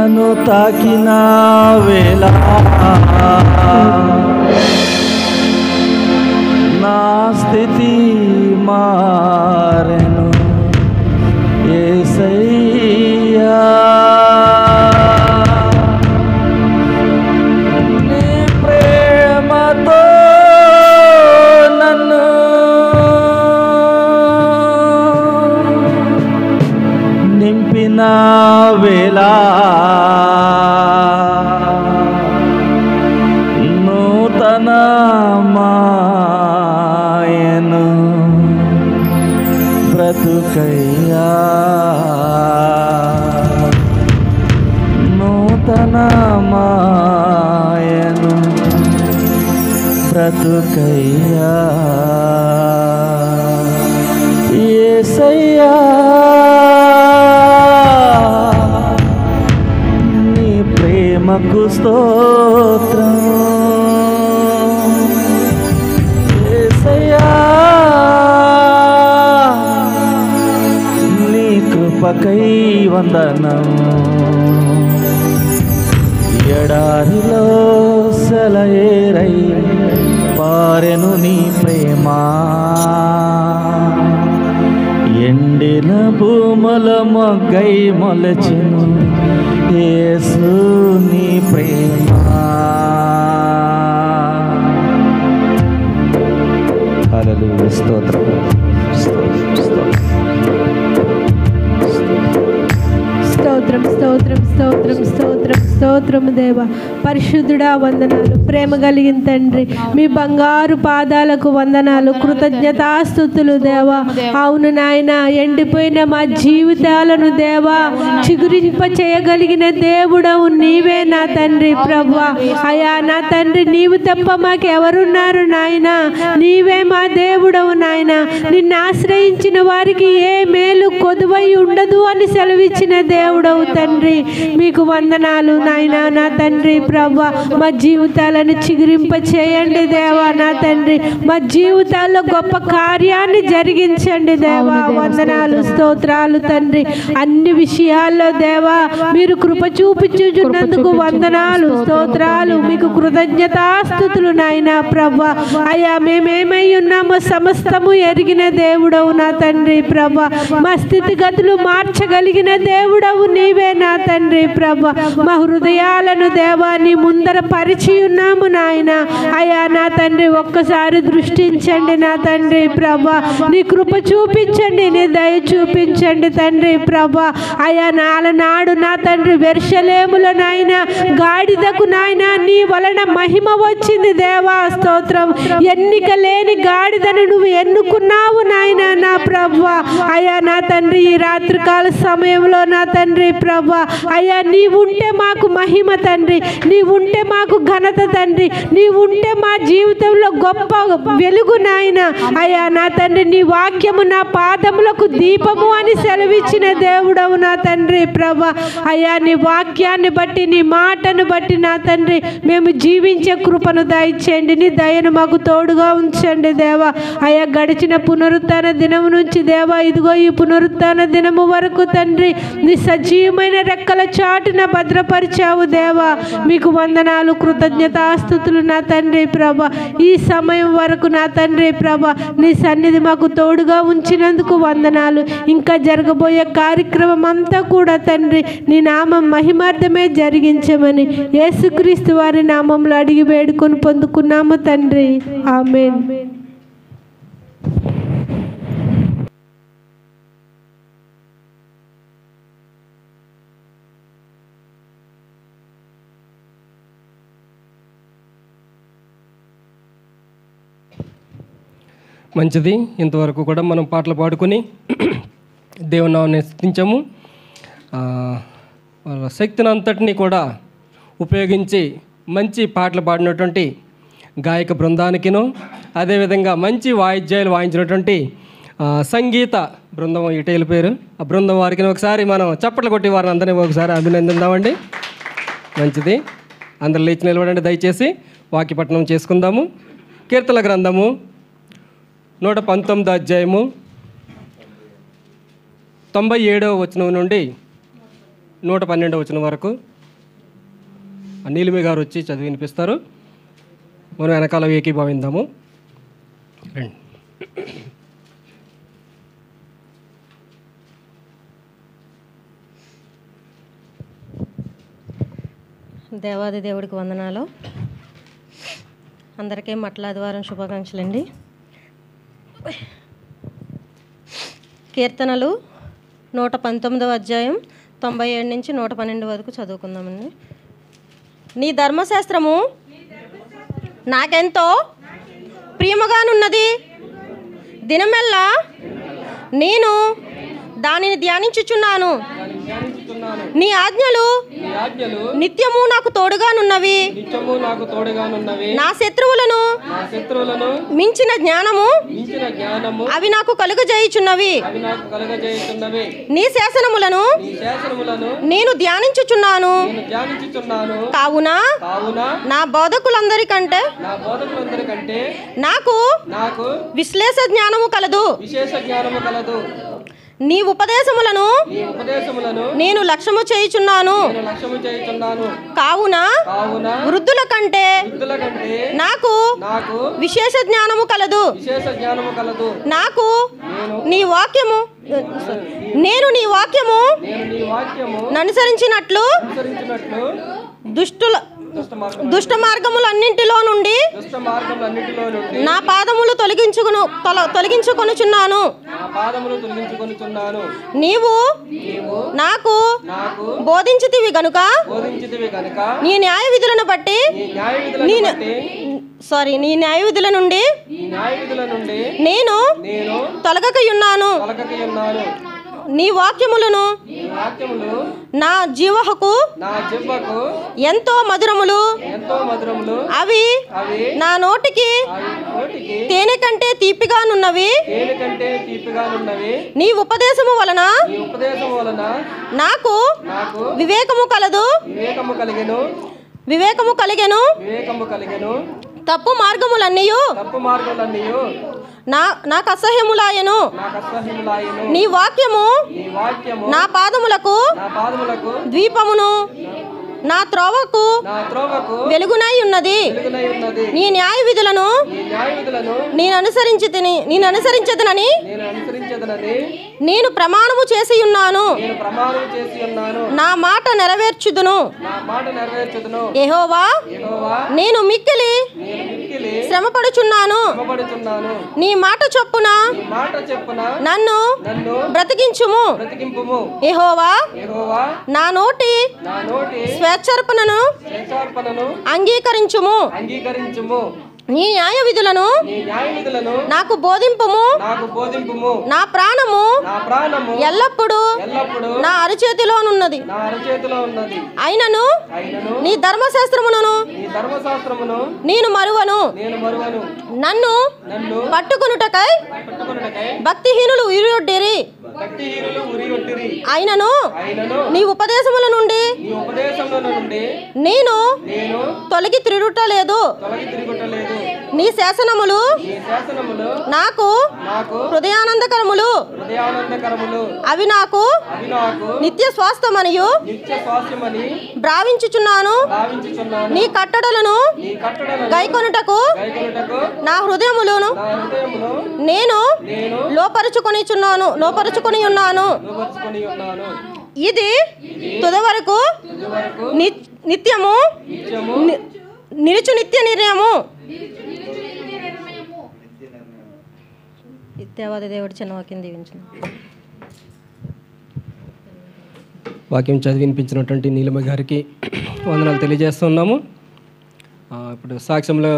నన్ను తాకిన వేళ నా స్థితి మారెను యేసయ్యా. నీ ప్రేమతో నన్ను నింపిన వేళ నూతన మాయను బ్రతుకయ్యా. నూతన మాయను బ్రతుకయ్యా. యేసయ్యా నీ ప్రేమకు స్తోత్రం. యేసయ్యా నీ కృపకై వందనం. ఎడారిలో సెలయేరై పారెను నీ ప్రేమ. ఎండిన భూముల మొగ్గై మొలచెను యేసు నీ ప్రేమ. హల్లెలూయా. స్తోత్రం స్తోత్రం స్తోత్రం స్తోత్రం స్తోత్రం స్తోత్రం దేవా. పరిశుద్ధుడా వందనాలు. ప్రేమ కలిగిన తండ్రి మీ బంగారు పాదాలకు వందనాలు, కృతజ్ఞతాస్తుతులు దేవా. అవును నాయన, ఎండిపోయిన మా జీవితాలను దేవా చిగురింప చేయగలిగిన దేవుడవు నీవే నా తండ్రి ప్రభువా. అయా నా తండ్రి, నీవు తప్ప మాకెవరున్నారు నాయన? నీవే మా దేవుడవు నాయన. నిన్ను ఆశ్రయించిన వారికి ఏ మేలు కొదువై ఉండదు అని సెలవిచ్చిన దేవుడవు తండ్రి. మీకు వందనాలు నాయన. నా తండ్రి ప్రభువా, మా జీవితాలను చిగురింప చేయండి దేవా. నా తండ్రి, మా జీవితాల్లో గొప్ప కార్యాన్ని జరిగించండి దేవా. వందనాలు స్తోత్రాలు తండ్రి. అన్ని విషయాల్లో దేవా మీరు కృప చూపించుచున్నందుకు వందనాలు స్తోత్రాలు. మీకు కృతజ్ఞతాస్తుతులు నాయన ప్రభువా. అయ్యా మేమేమై ఉన్నామో సమస్తము ఎరిగిన దేవుడవు నా తండ్రి ప్రభువా. మా స్థితిగతులు మార్చగలిగిన దేవుడవు నీవే నా తండ్రి ప్రభువా. మా హృదయాలను దేవా నీ ముందర పరిచి ఉన్నాము నాయన. అయ్యా నా తండ్రి, ఒక్కసారి దృష్టించండి నా తండ్రి ప్రభువా. నీ కృప చూపించండి, నీ దయ చూపించండి తండ్రి ప్రభువా. అయ్యా నాడు నా తండ్రి యెరూషలేములో నాయన గాడిదకు నాయన నీ వలన మహిమ వచ్చింది దేవా. స్తోత్రం. ఎన్నిక లేని గాడిదను నువ్వు ఎన్నుకున్నావు నాయన నా ప్రభువా. అయ్యా నా తండ్రి, ఈ రాత్రికాల సమయంలో నా తండ్రి ప్రభువా, అయ్యా నీవుంటే మాకు మహిమ తండ్రి, నీవుంటే మాకు ఘనత తండ్రి, నీవుంటే మా జీవితంలో గొప్ప వెలుగు నాయన. అయ్యా నా తండ్రి, నీ వాక్యము నా పాదములకు దీపము అని సెలవిచ్చిన దేవుడవు నా తండ్రి ప్రభువా. అయ్యా నీ వాక్యాన్ని బట్టి, నీ మాటను బట్టి నా తండ్రి మేము జీవించే కృపను దయచేయండి. నీ దయను మాకు తోడుగా ఉంచండి దేవా. అయ్యా గడిచిన పునరుత్థాన దినము నుంచి దేవా ఇదిగో ఈ పునరుత్థాన దినము వరకు తండ్రి నీ సజీవమైన రెక్కల చాటున భద్రపరిచావు దేవా. మీకు వందనాలు, కృతజ్ఞతాస్తుతులు నా తండ్రి ప్రభా. ఈ సమయం వరకు నా తండ్రి ప్రభా నీ సన్నిధి మాకు తోడుగా ఉంచినందుకు వందనాలు. ఇంకా జరగబోయే కార్యక్రమం అంతా కూడా తండ్రి నీ నామం మహిమార్థమే జరిగించమని యేసుక్రీస్తు వారి నామంలో అడిగి వేడుకొని పొందుకున్నాము తండ్రి. ఆమేన్. మంచిది. ఇంతవరకు కూడా మనం పాటలు పాడుకొని దేవుని నామాన్ని స్తుతించాము. వాళ్ళ శక్తిని అంతటినీ కూడా ఉపయోగించి మంచి పాటలు పాడినటువంటి గాయక బృందానికిను, అదేవిధంగా మంచి వాయిద్యాలు వాయించినటువంటి సంగీత బృందం ఇటైల పేరు, ఆ బృందం వారికి ఒకసారి మనం చప్పట్లు కొట్టి వారిని అందరినీ ఒకసారి అభినందిద్దామండి. మంచిది. అందరు లేచి నిలబడండి దయచేసి. వాక్యపట్నం చేసుకుందాము. కీర్తన గ్రంథము 119వ అధ్యాయము 97వ వచనం నుండి 112వ వచనం వరకు నీలిమి గారు వచ్చి చదివి వినిపిస్తారు. మనం వెనకాల ఏకీభవిందాము. రండి. దేవాది దేవుడికి వందనాలు. అందరికీ మట్ల ఆదివారం శుభాకాంక్షలండి. కీర్తనలు 119వ అధ్యాయం 97 నుంచి 112 వరకు చదువుకుందామండి. నీ ధర్మశాస్త్రము నాకెంతో ప్రియముగానున్నది, దినమెల్లా నేను దానిని ధ్యానించుచున్నాను. నీ ఆజ్ఞలు నిత్యము నాకు తోడుగానున్నవి. నా శత్రువులను మించిన జ్ఞానము అవి నాకు కలుగజేయుచున్నవి. నీ శాసనములను నేను ధ్యానించుచున్నాను. కావున నా బోధకులందరికంటే నాకు విశ్లేష జ్ఞానము కలదు. నీ ఉపదేశములను నేను లక్ష్యము చేయుచున్నాను. కావున వృద్ధుల కంటే నాకు విశేష జ్ఞానము కలదు. నాకు నీ వాక్యము నేను నీ వాక్యము అనుసరించినట్లు దుష్ట మార్గములన్నింటిలో నుండి నా పాదములు తొలగించుకొనుచున్నాను. నీవు నాకు బోధించితివి గనుక నీ న్యాయ విధులను బట్టి నీ న్యాయ విధుల నుండి నేను తొలగకయున్నాను. నీ వాక్యములను నా జీవహకు ఎంతో మధురములు. అవి నా నోటికి తేనె కంటే తీపిగానున్నవి. నీ ఉపదేశము వలన నాకు వివేకము కలిగెను. తప్పు మార్గములన్నీయు నాకు అసహ్యములాయను. నీ వాక్యము నా పాదములకు ద్వీపమును, నా త్రోవకు వెలుగునై ఉన్నది. నీ న్యాయ విధులను నేను అనుసరించదనని నేను ప్రమాణము చేసి ఉన్నాను. నా మాట నెరవేర్చుదును. యెహోవా, నేను మిక్కిలి శ్రమపడుచున్నాను. నీ మాట చొప్పున నన్ను బ్రతికించుము. యెహోవా, నా నోటి స్వేచ్ఛార్పణను అంగీకరించుము. నీ న్యాయ విధులను నాకు బోధింపుము. నా ప్రాణము ఎల్లప్పుడూ నా అరచేతిలోనున్నది. అయినను నీ ధర్మశాస్త్రమును నేను మరువను. నన్ను పట్టుకొనుటకై భక్తిహీనులు ఉరియొడ్డిరి. అయినను నీ ఉపదేశముల నుండి నేను తొలగి తిరుగుటలేదు. నీ శాసనములు నాకు హృదయానందకరములు. అవి నాకు నిత్య స్వాస్థ్యమనియు భావించుచున్నాను. నీ కట్టడలను గైకొనుటకు నా హృదయములను నేను లోపరుచుకొని ఉన్నాను. ఇది తుదవరకు నిత్యము నిలుచు నిత్య నిర్ణయము. దేవాది దేవుడి చిన్న వాక్యం దీవించు. వాక్యం చదివి వినిపించినటువంటి నీలిమ గారికి వందనాలు తెలియజేస్తున్నాము. ఇప్పుడు సాక్ష్యంలో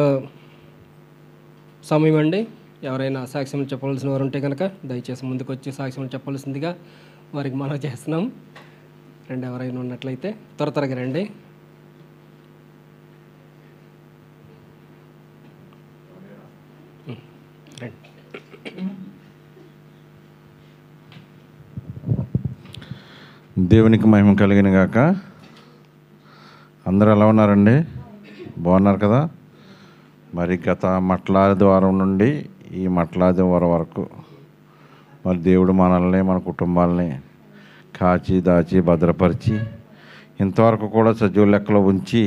సమయం అండి. ఎవరైనా సాక్ష్యం చెప్పవలసిన వారు ఉంటే కనుక దయచేసి ముందుకు వచ్చి సాక్ష్యం చెప్పవలసిందిగా వారికి మనం చేస్తున్నాం. రండి, ఎవరైనా ఉన్నట్లయితే త్వరగా రండి. దేవునికి మహిమ కలిగిన గాక. అందరూ ఎలా ఉన్నారండి? బాగున్నారు కదా? మరి గత మట్లాదివారం నుండి ఈ మట్లాదివారం వరకు మరి దేవుడు మనల్ని, మన కుటుంబాలని కాచి దాచి భద్రపరిచి ఇంతవరకు కూడా సజీవ లెక్కలో ఉంచి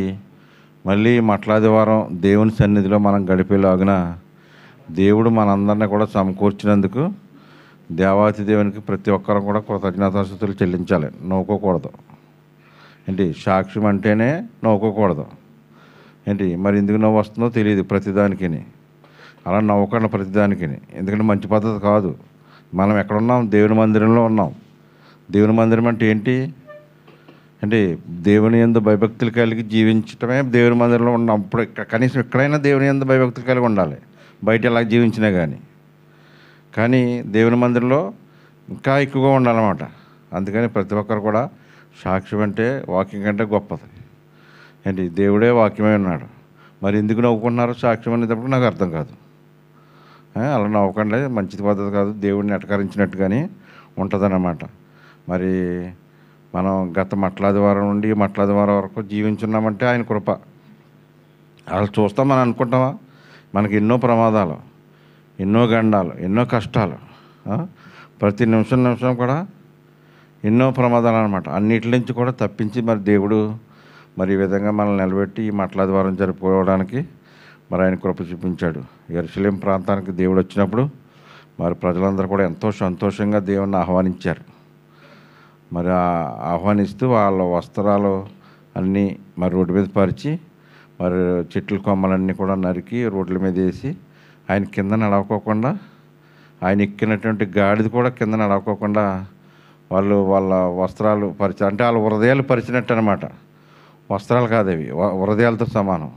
మళ్ళీ మట్లాదివారం దేవుని సన్నిధిలో మనం గడిపేలాగున దేవుడు మనందరినీ కూడా సమకూర్చినందుకు దేవాతి దేవునికి ప్రతి ఒక్కరం కూడా కృతజ్ఞతాస్తుతులు చెల్లించాలి. నవ్వుకోకూడదు. ఏంటి సాక్ష్యం అంటేనే నవ్వుకోకూడదు. ఏంటి మరి ఎందుకు నవ్వు వస్తుందో తెలియదు ప్రతిదానికి. అలా నవ్వకుండా ప్రతిదానికి, ఎందుకంటే మంచి పద్ధతి కాదు. మనం ఎక్కడున్నాం? దేవుని మందిరంలో ఉన్నాం. దేవుని మందిరం అంటే ఏంటి అంటే దేవుని యందు భయభక్తులు కలిగి జీవించటమే దేవుని మందిరంలో ఉన్నాం. ఇప్పుడు కనీసం ఎక్కడైనా దేవుని యందు భయభక్తులు కలిగి ఉండాలి, బయట ఎలా జీవించినా కానీ దేవుని మందిరంలో ఇంకా ఎక్కువగా ఉండాలన్నమాట. అందుకని ప్రతి ఒక్కరు కూడా సాక్ష్యం అంటే వాక్యం కంటే గొప్పది. ఏంటి దేవుడే వాక్యమై ఉన్నాడు. మరి ఎందుకు నవ్వుకుంటున్నారు సాక్ష్యం అనేటప్పుడు నాకు అర్థం కాదు. అలా నవ్వకండి, మంచిది పద్ధతి కాదు. దేవుడిని అటకరించినట్టుగానే ఉంటుందన్నమాట. మరి మనం గత మట్లాదివారం నుండి మట్లాదివారం వరకు జీవించున్నామంటే ఆయన కృప. అలా చూస్తాం మనం అనుకుంటామా? మనకి ఎన్నో ప్రమాదాలు, ఎన్నో గండాలు, ఎన్నో కష్టాలు, ప్రతి నిమిషం కూడా ఎన్నో ప్రమాదాలు అనమాట. అన్నిటి నుంచి కూడా తప్పించి మరి దేవుడు మరి ఈ విధంగా మనల్ని నిలబెట్టి ఈ మట్లాదివారం జరుపుకోవడానికి మరి ఆయన కృప చూపించాడు. యెరూషలేం ప్రాంతానికి దేవుడు వచ్చినప్పుడు మరి ప్రజలందరూ కూడా ఎంతో సంతోషంగా దేవుణ్ణి ఆహ్వానించారు. మరి ఆహ్వానిస్తూ వాళ్ళ వస్త్రాలు అన్నీ మరి రోడ్డు మీద పరిచి మరి చెట్ల కొమ్మలన్నీ కూడా నరికి రోడ్ల మీద వేసి ఆయన కింద నడవకోకుండా, ఆయన ఎక్కినటువంటి గాడిది కూడా కింద నడవకోకుండా వాళ్ళు వాళ్ళ వస్త్రాలు పరిచి, అంటే వాళ్ళ హృదయాలు పరిచినట్టు అనమాట. వస్త్రాలు కాదు అవి, హృదయాలతో సమానం.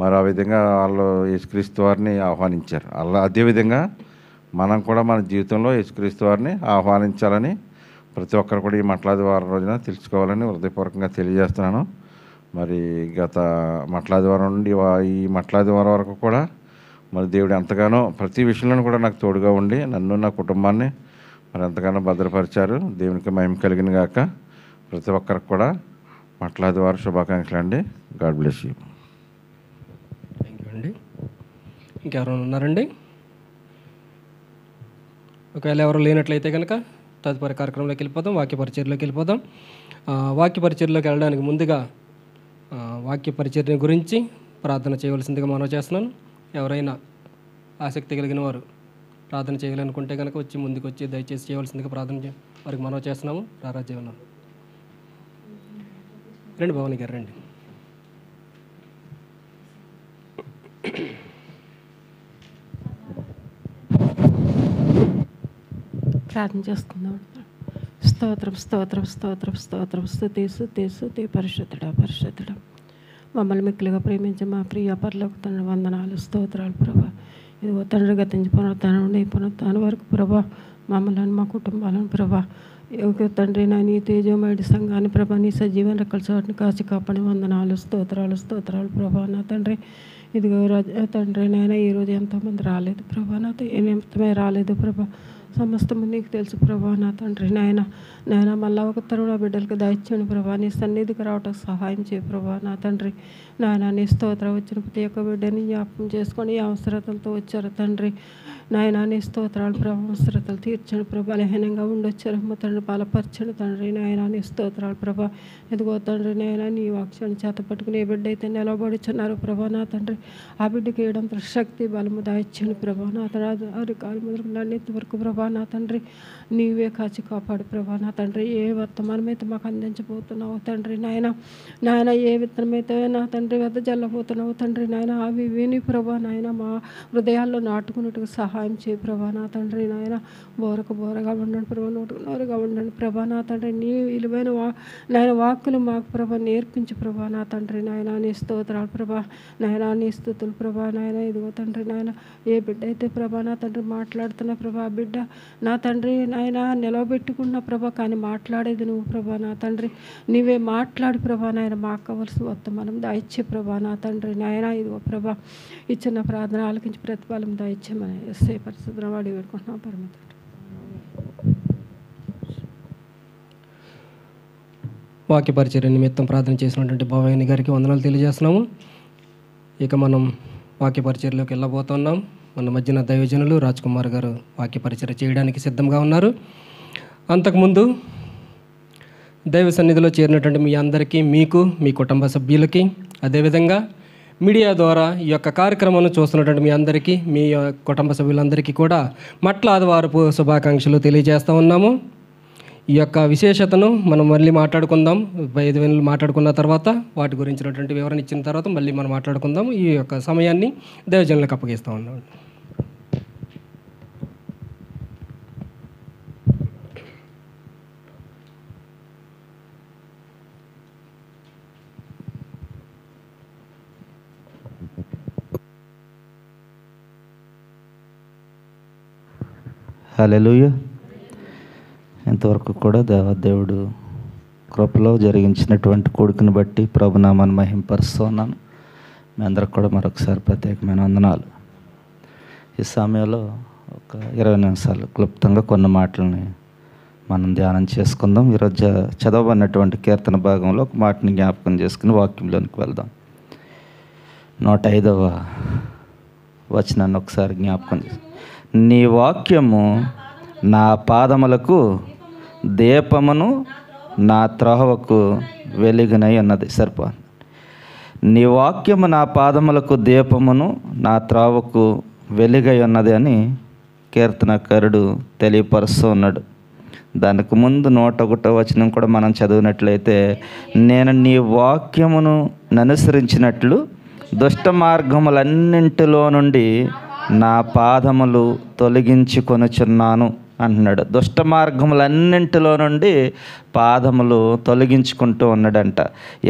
మరి ఆ విధంగా వాళ్ళు యేసుక్రీస్తు వారిని ఆహ్వానించారు. అలా అదేవిధంగా మనం కూడా మన జీవితంలో యేసుక్రీస్తు వారిని ఆహ్వానించాలని ప్రతి ఒక్కరు కూడా ఈ మట్లాదివారం రోజున తెలుసుకోవాలని హృదయపూర్వకంగా తెలియజేస్తున్నాను. మరి గత మట్లాదివారం నుండి ఈ మట్లాదివారం వరకు కూడా మరి దేవుడు ఎంతగానో ప్రతి విషయంలో కూడా నాకు తోడుగా ఉండి నన్ను నా కుటుంబాన్ని మరి ఎంతగానో భద్రపరిచారు. దేవునికి మహిమ కలిగిన గాక. ప్రతి ఒక్కరికి కూడా మట్లాదివారం శుభాకాంక్షలు అండి. God bless you. Thank you అండి. ఇంకెవరైనా ఉన్నారండి? ఒకవేళ ఎవరు లేనట్లయితే కనుక తదుపరి కార్యక్రమంలోకి వెళ్ళిపోదాం, వాక్య పరిచర్లోకి వెళ్ళిపోదాం. వాక్య పరిచర్లోకి వెళ్ళడానికి ముందుగా వాక్య పరిచర్య గురించి ప్రార్థన చేయవలసిందిగా మనవి చేస్తున్నాను. ఎవరైనా ఆసక్తి కలిగిన వారు ప్రార్థన చేయాలనుకుంటే కనుక ముందుకు వచ్చి దయచేసి చేయవలసిందిగా వారికి మనవి చేస్తున్నాము. రారాజీవనం రండి, భవాని గారు రండి. ప్రార్థన చేసుకుందాం. స్తోత్రం స్తోత్రం స్తోత్రం స్తోత్రం స్తుతి స్తుతి స్తుతి పరిశుద్ధుడా పరిశుద్ధుడా. మమ్మల్ని మిక్కులుగా ప్రేమించి మా ప్రియ పరలోక తండ్రి వందనాలు స్తోత్రాలు ప్రభా. ఇదిగో తండ్రి గతించి పునరుత్థానం నుండి పునరుత్థానం వరకు ప్రభా మమ్మల్ని మా కుటుంబాలను ప్రభా తండ్రి నా నీ తేజోమయుడి సంఘాన్ని ప్రభా నీ సజీవన రెక్కల చాటుని కాచి కాపాడి వందనాలు స్తోత్రాలు స్తోత్రాలు ప్రభా. నా తండ్రి ఇదిగో తండ్రి నాయన ఈరోజు ఎంతోమంది రాలేదు ప్రభా, నాతో ఏమేమే రాలేదు ప్రభా, సమస్తము నీకు తెలుసు ప్రభా. నా తండ్రి నాయన మళ్ళా ఒక తరుణ బిడ్డలకు దయచేయండి ప్రభా, నీ సన్నిధికి రావటానికి సహాయం చేయ ప్రభా. నా తండ్రి నాయన నీ స్తోత్రం వచ్చిన ప్రతి ఒక్క బిడ్డని జ్ఞాపకం చేసుకొని ఈ అవసరతలతో వచ్చారు తండ్రి నాయన. నీ స్తోత్రాలు ప్రభా, అవసరతలు తీర్చండి ప్రభా. బలహీనంగా ఉండొచ్చారమ్మ తండ్రి, బలపరచండి తండ్రి నాయన. నీ స్తోత్రాలు ప్రభా. ఎదుగో తండ్రి నాయన నీ వాక్యాన్ని చేత పట్టుకుని ఏ బిడ్డ అయితే నిలబడుచున్నారు ప్రభా, నా తండ్రి ఆ బిడ్డకి వేయడంతో శక్తి బలము దాయిచ్చండి ప్రభా. నా తండ్రి అరికాలు మొదలుకున్నంత వరకు ప్రభా నా తండ్రి నీవే కాచి కాపాడు ప్రభా. నా తండ్రి ఏ వర్తమానమైతే మాకు అందించబోతున్నావు తండ్రి నాయన ఏ విత్తనమైతే నా తండ్రి వద్ద జల్లబోతున్నావు తండ్రి నాయన అవి విని ప్రభా నాయన మా హృదయాల్లో నాటుకున్నట్టుగా సహాయం చేయ ప్రభా. నా తండ్రి నాయన బోరగా ఉండండి ప్రభా, నోరుగా ఉండండి ప్రభా. నా తండ్రి నీ విలువైన నాయన వాక్కులు మాకు ప్రభా నేర్పించు ప్రభా. నా తండ్రి నాయన నీ స్తోత్రాలు ప్రభా నాయన, నీ స్తుతులు ప్రభా నాయన. ఇదిగో తండ్రి నాయన ఏ బిడ్డ అయితే ప్రభా నా తండ్రి మాట్లాడుతున్న ప్రభా బిడ్డ నా తండ్రి నాయన నిలవబెట్టుకున్న ప్రభా, కానీ మాట్లాడేది నువ్వు ప్రభా. నా తండ్రి నీవే మాట్లాడు ప్రభా నాయన. మాకు కావలసిన వర్తమానం దాయిచ్చే ప్రభా. నా తండ్రి నాయన ఇదిగో ప్రభా ఇచ్చిన ప్రార్థన ఆలకించి ప్రతిఫలం దాయిచ్చేమని ఎస్ఐ పరిశుద్ధ వాడి పెట్టుకుంటున్నాం పరమేశ్వరుడు. వాక్య పరిచర్య నిమిత్తం ప్రార్థన చేసినటువంటి బాబాయ్ గారికి వందనాలు తెలియజేస్తున్నాము. ఇక మనం వాక్య పరిచర్యలోకి వెళ్ళబోతున్నాం. మన మధ్యన దైవజనులు రాజ్ కుమార్ గారు వాక్య పరిచర్య చేయడానికి సిద్ధంగా ఉన్నారు. అంతకుముందు దైవ సన్నిధిలో చేరినటువంటి మీ అందరికీ, మీకు, మీ కుటుంబ సభ్యులకి, అదేవిధంగా మీడియా ద్వారా ఈ యొక్క కార్యక్రమాన్ని చూస్తున్నటువంటి మీ అందరికీ, మీ కుటుంబ సభ్యులందరికీ కూడా మట్ల ఆదివారపు శుభాకాంక్షలు తెలియజేస్తూ ఉన్నాము. ఈ యొక్క విశేషతను మనం మళ్ళీ మాట్లాడుకుందాం. 5 వేలు మాట్లాడుకున్న తర్వాత వాటి గురించినటువంటి వివరణ ఇచ్చిన తర్వాత మళ్ళీ మనం మాట్లాడుకుందాం. ఈ యొక్క సమయాన్ని దైవజనులకు అప్పగిస్తూ ఉన్నాం. హల్లెలూయా. ఇంతవరకు కూడా దేవదేవుడు కృపలో జరిగించినటువంటి కొడుకుని బట్టి ప్రభునామాన్ని మహింపరుస్తున్నాను. మీ అందరికి కూడా మరొకసారి ప్రత్యేకమైన వందనాలు. ఈ సమయంలో ఒక 20 నిమిషాలు క్లుప్తంగా కొన్ని మాటలని మనం ధ్యానం చేసుకుందాం. ఈరోజు చదవబడినటువంటి కీర్తన భాగంలో ఒక మాటని జ్ఞాపకం చేసుకుని వాక్యంలోనికి వెళ్దాం. 105వ వచనాన్ని ఒకసారి జ్ఞాపకం చేసి, నీ వాక్యము నా పాదములకు దీపమును నా త్రోవకు వెలుగునై ఉన్నది. సరిపోదు. నీ వాక్యము నా పాదములకు దీపమును నా త్రోవకు వెలుగై ఉన్నది అని కీర్తనకారుడు తెలియపరుస్తూ ఉన్నాడు. దానికి ముందు 101వ వచనం కూడా మనం చదివినట్లయితే, నేను నీ వాక్యమును అనుసరించినట్లు దుష్ట మార్గములన్నింటిలో నుండి నా పాదములు తొలగించుకొనుచున్నాను అంటున్నాడు. దుష్ట మార్గములన్నింటిలో నుండి పాదములు తొలగించుకుంటూ ఉన్నాడంట.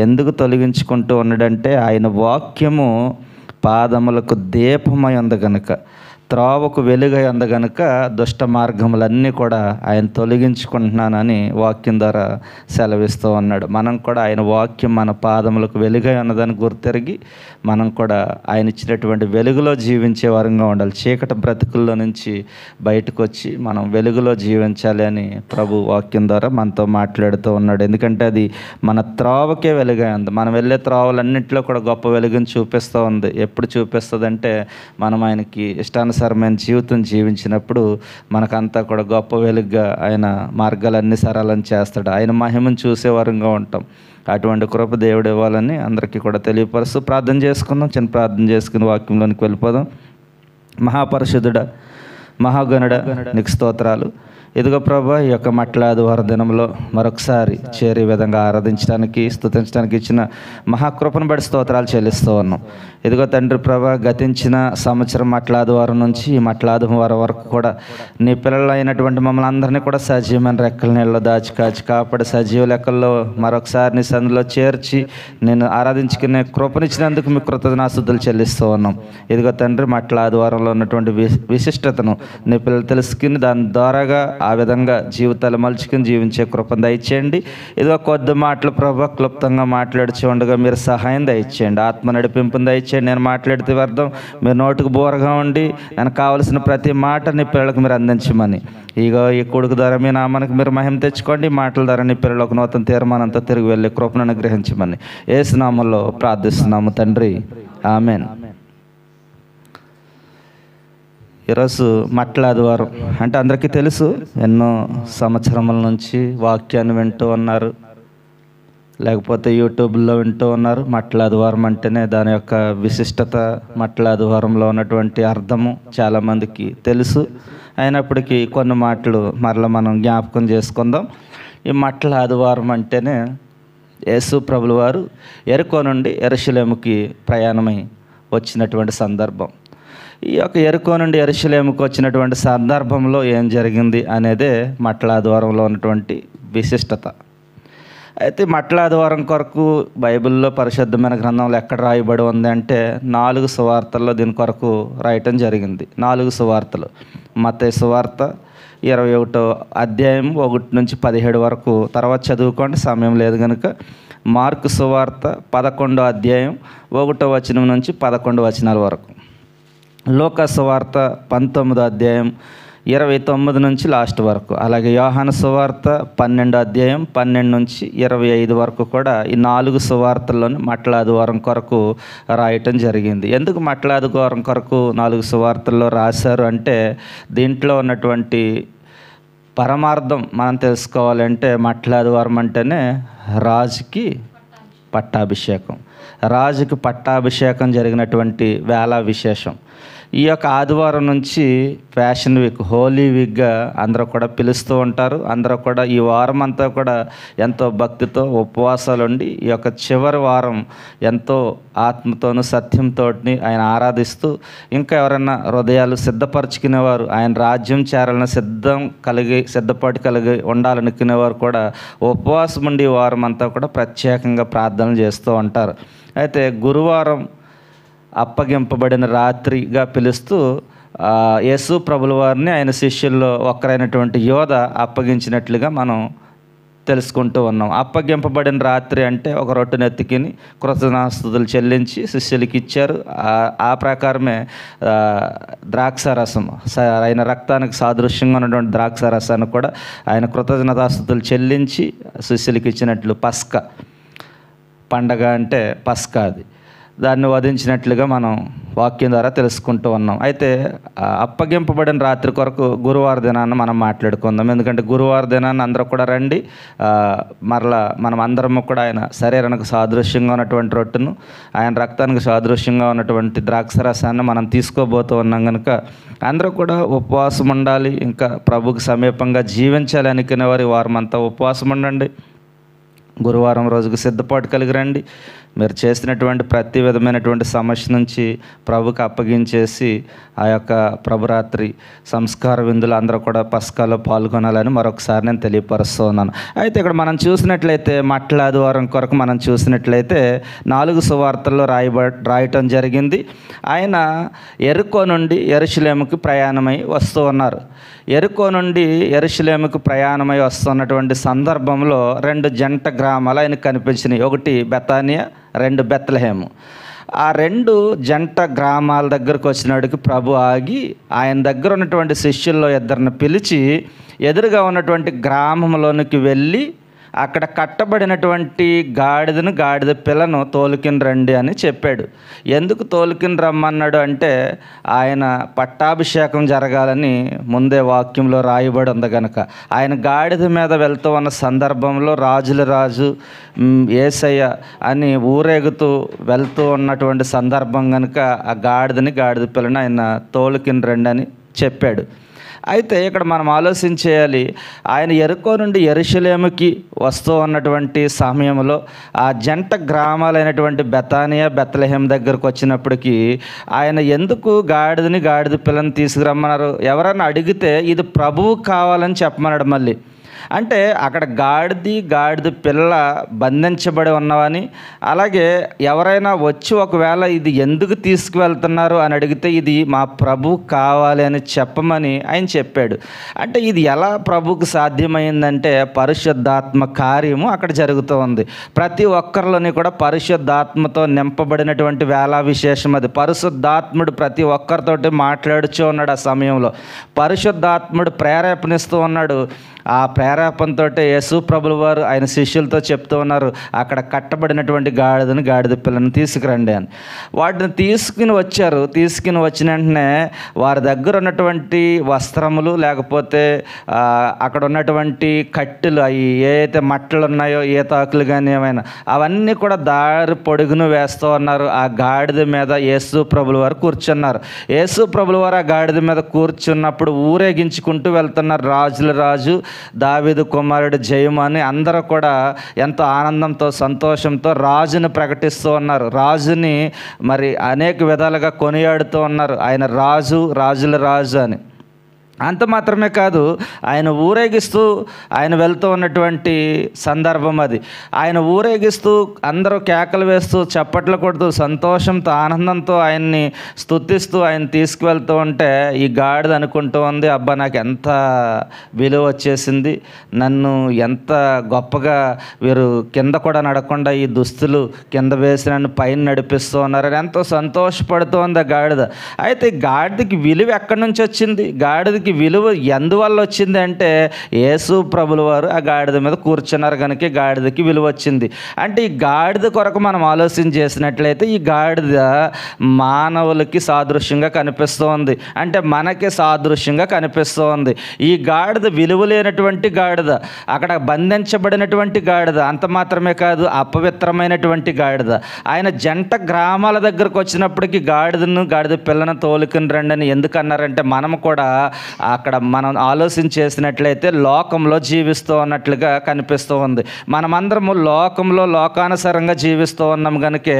ఎందుకు తొలగించుకుంటూ ఉన్నాడంటే, ఆయన వాక్యము పాదములకు దీపమై ఉంది గనుక, త్రోవకు వెలుగై ఉంది గనుక దుష్ట మార్గములన్నీ కూడా ఆయన తొలగించుకుంటున్నానని వాక్యం ద్వారా సెలవిస్తూ ఉన్నాడు. మనం కూడా ఆయన వాక్యం మన పాదములకు వెలుగై ఉన్నదని గుర్తెరిగి మనం కూడా ఆయన ఇచ్చినటువంటి వెలుగులో జీవించే వారంగా ఉండాలి. చీకటి బ్రతుకుల్లో నుంచి బయటకు వచ్చి మనం వెలుగులో జీవించాలి అని ప్రభు వాక్యం ద్వారా మనతో మాట్లాడుతూ ఉన్నాడు. ఎందుకంటే అది మన త్రోవకే వెలుగై ఉంది. మనం వెళ్ళే త్రోవలన్నింటిలో కూడా గొప్ప వెలుగుని చూపిస్తూ ఉంది. ఎప్పుడు చూపిస్తుంది అంటే, మనం ఆయనకి ఇష్టానుసారమైన జీవితం జీవించినప్పుడు మనకంతా కూడా గొప్ప వెలుగుగా ఆయన మార్గాలన్నీ సరళం చేస్తాడు. ఆయన మహిమను చూసేవారంగా ఉంటాం. అటువంటి కృప దేవుడు ఇవ్వాలని అందరికీ కూడా తెలియపరుస్తూ ప్రార్థన చేసుకుందాం. చిన్న ప్రార్థన చేసుకుని వాక్యంలోనికి వెళ్ళిపోదాం. మహాపరిశుద్ధుడా, మహాగణుడా, నీకు స్తోత్రాలు. ఇదిగో ప్రభా, ఈ యొక్క మట్ల ఆదివార దినంలో మరొకసారి చేరే విధంగా ఆరాధించడానికి, స్తుతించడానికి ఇచ్చిన మహాకృపను బట్టి స్తోత్రాలు చెల్లిస్తూ ఉన్నాం. ఇదిగో తండ్రి ప్రభా, గతించిన సంవత్సరం మట్ల ఆదివారం నుంచి ఈ మట్ల ఆదివారం వరకు కూడా నీ పిల్లలు అయినటువంటి మమ్మల్ని అందరినీ కూడా సజీవమైన రెక్కల నీళ్ళలో దాచి కాచి కాపాడి సజీవ లెక్కల్లో మరొకసారి నీ సన్నిధిలో చేర్చి నేను ఆరాధించుకునే కృపనిచ్చినందుకు మీ కృతజ్ఞతాస్తుతులు చెల్లిస్తూ ఉన్నాం. ఇదిగో తండ్రి, మట్ల ఆదివారంలో ఉన్నటువంటి విశిష్టతను నీ పిల్లలు తెలుసుకుని దాని ద్వారాగా ఆ విధంగా జీవితాలు మలుచుకుని జీవించే కృపను దయచేయండి. ఇదిగో కొద్ది మాటలు ప్రభా క్లుప్తంగా మాట్లాడుచు ఉండగా మీరు సహాయం దయచేయండి. ఆత్మ నడిపింపుని దయచేయండి. నేను మాట్లాడితే అర్థం మీరు నోటికి బోరగా ఉండి నాకు కావలసిన ప్రతి మాట నీ పిల్లలకు మీరు అందించమని, ఇగో ఈ కొడుకు ద్వారా మీ నామానికి మీరు మహిమ తెచ్చుకోండి. మాటల ద్వారా నీ పిల్లలకు నూతన తీర్మానంతో తిరిగి వెళ్ళి కృపను అనుగ్రహించమని యేసు నామములో ప్రార్థిస్తున్నాము తండ్రి, ఆమేన్. ఈరోజు మట్ల ఆదివారం అంటే అందరికీ తెలుసు. ఎన్నో సంవత్సరముల నుంచి వాక్యాన్ని వింటూ ఉన్నారు, లేకపోతే యూట్యూబ్లో వింటూ ఉన్నారు. మట్ల ఆదివారం అంటేనే దాని యొక్క విశిష్టత, మట్ల ఆదివారంలో ఉన్నటువంటి అర్థము చాలామందికి తెలుసు. అయినప్పటికీ కొన్ని మాటలు మరలా మనం జ్ఞాపకం చేసుకుందాం. ఈ మట్ల ఆదివారం అంటేనే యేసు ప్రభుల వారు యెరికో నుండి యెరూషలేముకి ప్రయాణమై వచ్చినటువంటి సందర్భం. ఈ యొక్క యెరికో నుండి యెరూషలేముకు వచ్చినటువంటి సందర్భంలో ఏం జరిగింది అనేదే మట్ల ఆదివారంలో ఉన్నటువంటి విశిష్టత. అయితే మట్ల ఆదివారం కొరకు బైబిల్లో పరిశుద్ధమైన గ్రంథంలో ఎక్కడ రాయబడి ఉంది అంటే 4 సువార్తల్లో దీని కొరకు రాయటం జరిగింది. 4 సువార్తలు. మత్తయి సువార్త 21వ అధ్యాయం 1 నుంచి 17 వరకు, తర్వాత చదువుకోండి సమయం లేదు కనుక. మార్కు సువార్త 11వ అధ్యాయం 1వ వచనం నుంచి 11 వచనాల వరకు. లూకా సువార్త 19వ అధ్యాయం 29 నుంచి లాస్ట్ వరకు. అలాగే యోహాను సువార్త 12వ అధ్యాయం 12 నుంచి 25 వరకు కూడా ఈ 4 సువార్తల్లోని మట్ల ఆదివారం కొరకు రాయటం జరిగింది. ఎందుకు మట్ల ఆదివారం కొరకు 4 సువార్తల్లో రాశారు అంటే, దీంట్లో ఉన్నటువంటి పరమార్థం మనం తెలుసుకోవాలంటే మట్లాదివారం అంటేనే రాజుకి పట్టాభిషేకం. రాజుకి పట్టాభిషేకం జరిగినటువంటి వేళ విశేషం. ఈ యొక్క ఆదివారం నుంచి ఫ్యాషన్ వీక్, హోలీ వీక్గా అందరూ కూడా పిలుస్తూ ఉంటారు. అందరూ కూడా ఈ వారం అంతా కూడా ఎంతో భక్తితో ఉపవాసాలు ఉండి ఈ యొక్క చివరి వారం ఎంతో ఆత్మతోనూ సత్యంతో ఆయన ఆరాధిస్తూ, ఇంకా ఎవరైనా హృదయాలు సిద్ధపరచుకునేవారు, ఆయన రాజ్యం చేరాలని సిద్ధపాటు కలిగి ఉండాలనుకునేవారు కూడా ఉపవాసం ఉండి ఈ వారం అంతా కూడా ప్రత్యేకంగా ప్రార్థనలు చేస్తూ ఉంటారు. అయితే గురువారం అప్పగింపబడిన రాత్రిగా పిలుస్తూ యేసు ప్రభుల వారిని ఆయన శిష్యుల్లో ఒక్కరైనటువంటి యోధ అప్పగించినట్లుగా మనం తెలుసుకుంటూ ఉన్నాం. అప్పగింపబడిన రాత్రి అంటే ఒక రొట్టెను ఎత్తుకుని కృతజ్ఞతాస్తుతులు చెల్లించి శిష్యులకి ఇచ్చారు. ఆ ప్రకారమే ద్రాక్షారసం, ఆయన రక్తానికి సాదృశ్యంగా ఉన్నటువంటి ద్రాక్షారసాన్ని కూడా ఆయన కృతజ్ఞతాస్తుతులు చెల్లించి శిష్యులకి ఇచ్చినట్లు పస్కా పండగ అంటే పస్కా, అది దాన్ని వధించినట్లుగా మనం వాక్యం ద్వారా తెలుసుకుంటూ ఉన్నాం. అయితే అప్పగింపబడిన రాత్రి కొరకు గురువారం దినాన్ని మనం మాట్లాడుకుందాం. ఎందుకంటే గురువారం దినాన్ని అందరూ కూడా రండి, మరలా మనం అందరము కూడా ఆయన శరీరానికి సాదృశ్యంగా ఉన్నటువంటి రొట్టెను, ఆయన రక్తానికి సాదృశ్యంగా ఉన్నటువంటి ద్రాక్షరసాన్ని మనం తీసుకోబోతూ ఉన్నాం కనుక అందరూ కూడా ఉపవాసం ఉండాలి. ఇంకా ప్రభువుకి సమీపంగా జీవించాలి అనుకునే వారి వారం అంతా ఉపవాసం ఉండండి. గురువారం రోజుకు సిద్ధపాటు కలిగి రండి. మీరు చేసినటువంటి ప్రతి విధమైనటువంటి సమస్య నుంచి ప్రభుకి అప్పగించేసి ఆ యొక్క ప్రభురాత్రి సంస్కార విందులు అందరూ కూడా పస్కాలో పాల్గొనాలని మరొకసారి నేను తెలియపరుస్తూ ఉన్నాను. అయితే ఇక్కడ మనం చూసినట్లయితే మట్లాదివారం కొరకు మనం చూసినట్లయితే 4 సువార్తల్లో రాయటం జరిగింది. ఆయన యెరికో నుండి యెరూషలేముకి ప్రయాణమై వస్తూ ఉన్నారు. యెరికో నుండి యెరూషలేముకు ప్రయాణమై వస్తున్నటువంటి సందర్భంలో 2 జంట గ్రామాలు ఆయనకు కనిపించినాయి. ఒకటి బెతానియా, 2 బెత్లెహేము. ఆ 2 జంట గ్రామాల దగ్గరకు వచ్చినడికి ప్రభు ఆగి ఆయన దగ్గర ఉన్నటువంటి శిష్యుల్లో 2 పిలిచి ఎదురుగా ఉన్నటువంటి గ్రామంలోనికి వెళ్ళి అక్కడ కట్టబడినటువంటి గాడిద పిల్లను తోలుకిని రండి అని చెప్పాడు. ఎందుకు తోలుకిని రమ్మన్నాడు అంటే ఆయన పట్టాభిషేకం జరగాలని ముందే వాక్యంలో రాయబడి ఉంది కనుక. ఆయన గాడిద మీద వెళ్తూ ఉన్న సందర్భంలో రాజుల రాజు యేసయ్య అని ఊరేగుతూ వెళ్తూ ఉన్నటువంటి సందర్భం కనుక ఆ గాడిద పిల్లని ఆయన తోలుకిని రండి అని చెప్పాడు. అయితే ఇక్కడ మనం ఆలోచించేయాలి, ఆయన యెరికో నుండి యెరూషలేముకి వస్తూ ఉన్నటువంటి సమయంలో ఆ జంట గ్రామాలైనటువంటి బెతానియా, బెత్లెహేం దగ్గరకు వచ్చినప్పటికీ ఆయన ఎందుకు గాడిద పిల్లని తీసుకురమ్మన్నారు? ఎవరైనా అడిగితే ఇది ప్రభువు కావాలని చెప్పమన్నాడు. మళ్ళీ అంటే అక్కడ గాడిద పిల్ల బంధించబడి ఉన్నవని, అలాగే ఎవరైనా వచ్చి ఒకవేళ ఇది ఎందుకు తీసుకువెళ్తున్నారు అని అడిగితే ఇది మా ప్రభు కావాలి అని చెప్పమని ఆయన చెప్పాడు. అంటే ఇది ఎలా ప్రభువుకు సాధ్యమైందంటే పరిశుద్ధాత్మ కార్యము అక్కడ జరుగుతూ ఉంది. ప్రతి ఒక్కరిలోని కూడా పరిశుద్ధాత్మతో నింపబడినటువంటి వేళ విశేషం అది. పరిశుద్ధాత్ముడు ప్రతి ఒక్కరితోటి మాట్లాడుచూ ఉన్నాడు. ఆ సమయంలో పరిశుద్ధాత్ముడు ప్రేరేపణిస్తూ ఉన్నాడు. ఆ ప్రేరేపణతో యేసు ప్రభుల వారు ఆయన శిష్యులతో చెప్తూ ఉన్నారు, అక్కడ కట్టబడినటువంటి గాడిద పిల్లని తీసుకురండి అని. వాటిని తీసుకుని వచ్చారు. తీసుకుని వచ్చిన వెంటనే వారి దగ్గర ఉన్నటువంటి వస్త్రములు, లేకపోతే అక్కడ ఉన్నటువంటి కట్టెలు, అవి ఏదైతే మట్టలు ఉన్నాయో, తాకులు కానీ ఏమైనా, అవన్నీ కూడా దారి పొడుగును వేస్తూ ఉన్నారు. ఆ గాడిద మీద యేసు ప్రభుల వారు కూర్చున్నారు. యేసు ప్రభుల వారు ఆ గాడిద మీద కూర్చున్నప్పుడు ఊరేగించుకుంటూ వెళ్తున్నారు. రాజుల రాజు, దావీదు కుమారుడు జయము అని అందరూ కూడా ఎంతో ఆనందంతో సంతోషంతో రాజుని ప్రకటిస్తూ ఉన్నారు. రాజుని మరి అనేక విధాలుగా కొనియాడుతూ ఉన్నారు. ఆయన రాజుల రాజు అని. అంత మాత్రమే కాదు, ఆయన ఊరేగిస్తూ ఆయన వెళ్తూ ఉన్నటువంటి సందర్భం అది. ఆయన ఊరేగిస్తూ అందరూ కేకలు వేస్తూ చప్పట్లు కొడుతూ సంతోషంతో ఆనందంతో ఆయన్ని స్తుతిస్తూ ఆయన తీసుకువెళ్తూ ఉంటే ఈ గాడిద అనుకుంటూ ఉంది, అబ్బా నాకు ఎంత విలువ వచ్చేసింది, నన్ను ఎంత గొప్పగా వీరు కింద కూడా నడకుండా ఈ దుస్తులు కింద వేసి నన్ను పైన నడిపిస్తూ ఉన్నారని ఎంతో సంతోషపడుతూ ఉంది ఆ గాడిద. అయితే గాడిదకి విలువ ఎక్కడి నుంచి వచ్చింది? గాడిదకి గాడిదకి విలువ ఎందువల్ల వచ్చింది అంటే యేసు ప్రభుల వారు ఆ గాడిద మీద కూర్చున్నారు కనుక గాడిదకి విలువ వచ్చింది. అంటే ఈ గాడిద కొరకు మనం ఆలోచన చేసినట్లయితే ఈ గాడిద మానవులకి సాదృశ్యంగా కనిపిస్తూ ఉంది, అంటే మనకి సాదృశ్యంగా కనిపిస్తూ ఉంది. ఈ గాడిద విలువ లేనటువంటి గాడిద, అక్కడ బంధించబడినటువంటి గాడిద, అంత మాత్రమే కాదు అపవిత్రమైనటువంటి గాడిద. ఆయన జంట గ్రామాల దగ్గరకు వచ్చినప్పటికీ గాడిద పిల్లను తోలుకుని రండి అని ఎందుకు అన్నారంటే మనం కూడా అక్కడ మనం ఆలోచన చేసినట్లయితే లోకంలో జీవిస్తూ ఉన్నట్లుగా కనిపిస్తూ ఉంది. మనమందరము లోకంలో లోకానుసారంగా జీవిస్తూ ఉన్నాం కనుకే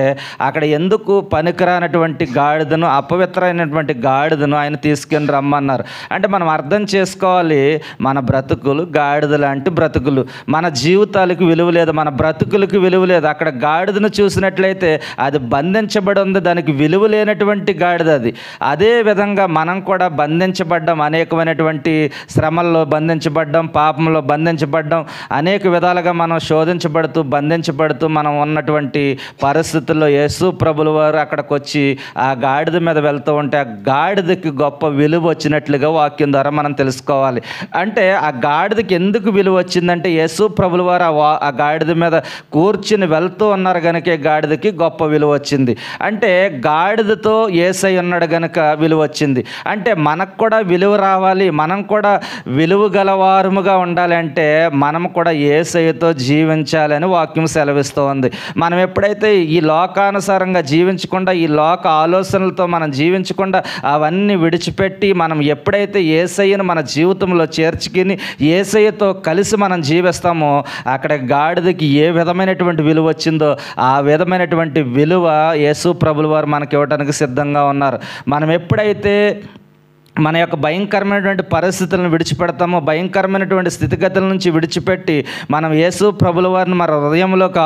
అక్కడ ఎందుకు పనికిరానటువంటి గాడిదను, అపవిత్రమైనటువంటి గాడిదను ఆయన తీసుకుని రమ్మన్నారు. అంటే మనం అర్థం చేసుకోవాలి, మన బ్రతుకులు గాడిద లాంటి బ్రతుకులు, మన జీవితాలకు విలువ లేదు, మన బ్రతుకులకు విలువ లేదు. అక్కడ గాడిదను చూసినట్లయితే అది బంధించబడి ఉంది, దానికి విలువ లేనటువంటి గాడిద అది. అదే విధంగా మనం కూడా బంధించబడ్డాం, అనేకమైనటువంటి శ్రమల్లో బంధించబడ్డాం, పాపంలో బంధించబడ్డాం, అనేక విధాలుగా మనం శోధించబడుతూ బంధించబడుతూ మనం ఉన్నటువంటి పరిస్థితుల్లో యేసు ప్రభుల వారు అక్కడికి వచ్చి ఆ గాడిద మీద వెళ్తూ ఉంటే ఆ గాడిదకి గొప్ప విలువ వచ్చినట్లుగా వాక్యం ద్వారా మనం తెలుసుకోవాలి. అంటే ఆ గాడిదకి ఎందుకు విలువ వచ్చిందంటే యేసు ప్రభుల వారు ఆ గాడిద మీద కూర్చుని వెళ్తూ ఉన్నారు కనుక గాడిదకి గొప్ప విలువ వచ్చింది. అంటే గాడిదతో యేసయ్య ఉన్నాడు కనుక విలువ వచ్చింది. అంటే మనకు కూడా విలువ రావాలి, మనం కూడా విలువ గలవారముగా ఉండాలి అంటే మనం కూడా యేసయ్యతో జీవించాలని వాక్యం సెలవిస్తూ ఉంది. మనం ఎప్పుడైతే ఈ లోకానుసారంగా జీవించకుండా, ఈ లోక ఆలోచనలతో మనం జీవించకుండా అవన్నీ విడిచిపెట్టి మనం ఎప్పుడైతే యేసయ్యను మన జీవితంలో చేర్చుకుని యేసయ్యతో కలిసి మనం జీవిస్తామో అక్కడ గాడిదకి ఏ విధమైనటువంటి విలువ వచ్చిందో ఆ విధమైనటువంటి విలువ యేసు ప్రభుల వారు మనకి ఇవ్వడానికి సిద్ధంగా ఉన్నారు. మనం ఎప్పుడైతే మన యొక్క భయంకరమైనటువంటి పరిస్థితులను విడిచిపెడతామో, భయంకరమైనటువంటి స్థితిగతుల నుంచి విడిచిపెట్టి మనం యేసు ప్రభుల వారిని మన హృదయంలోకి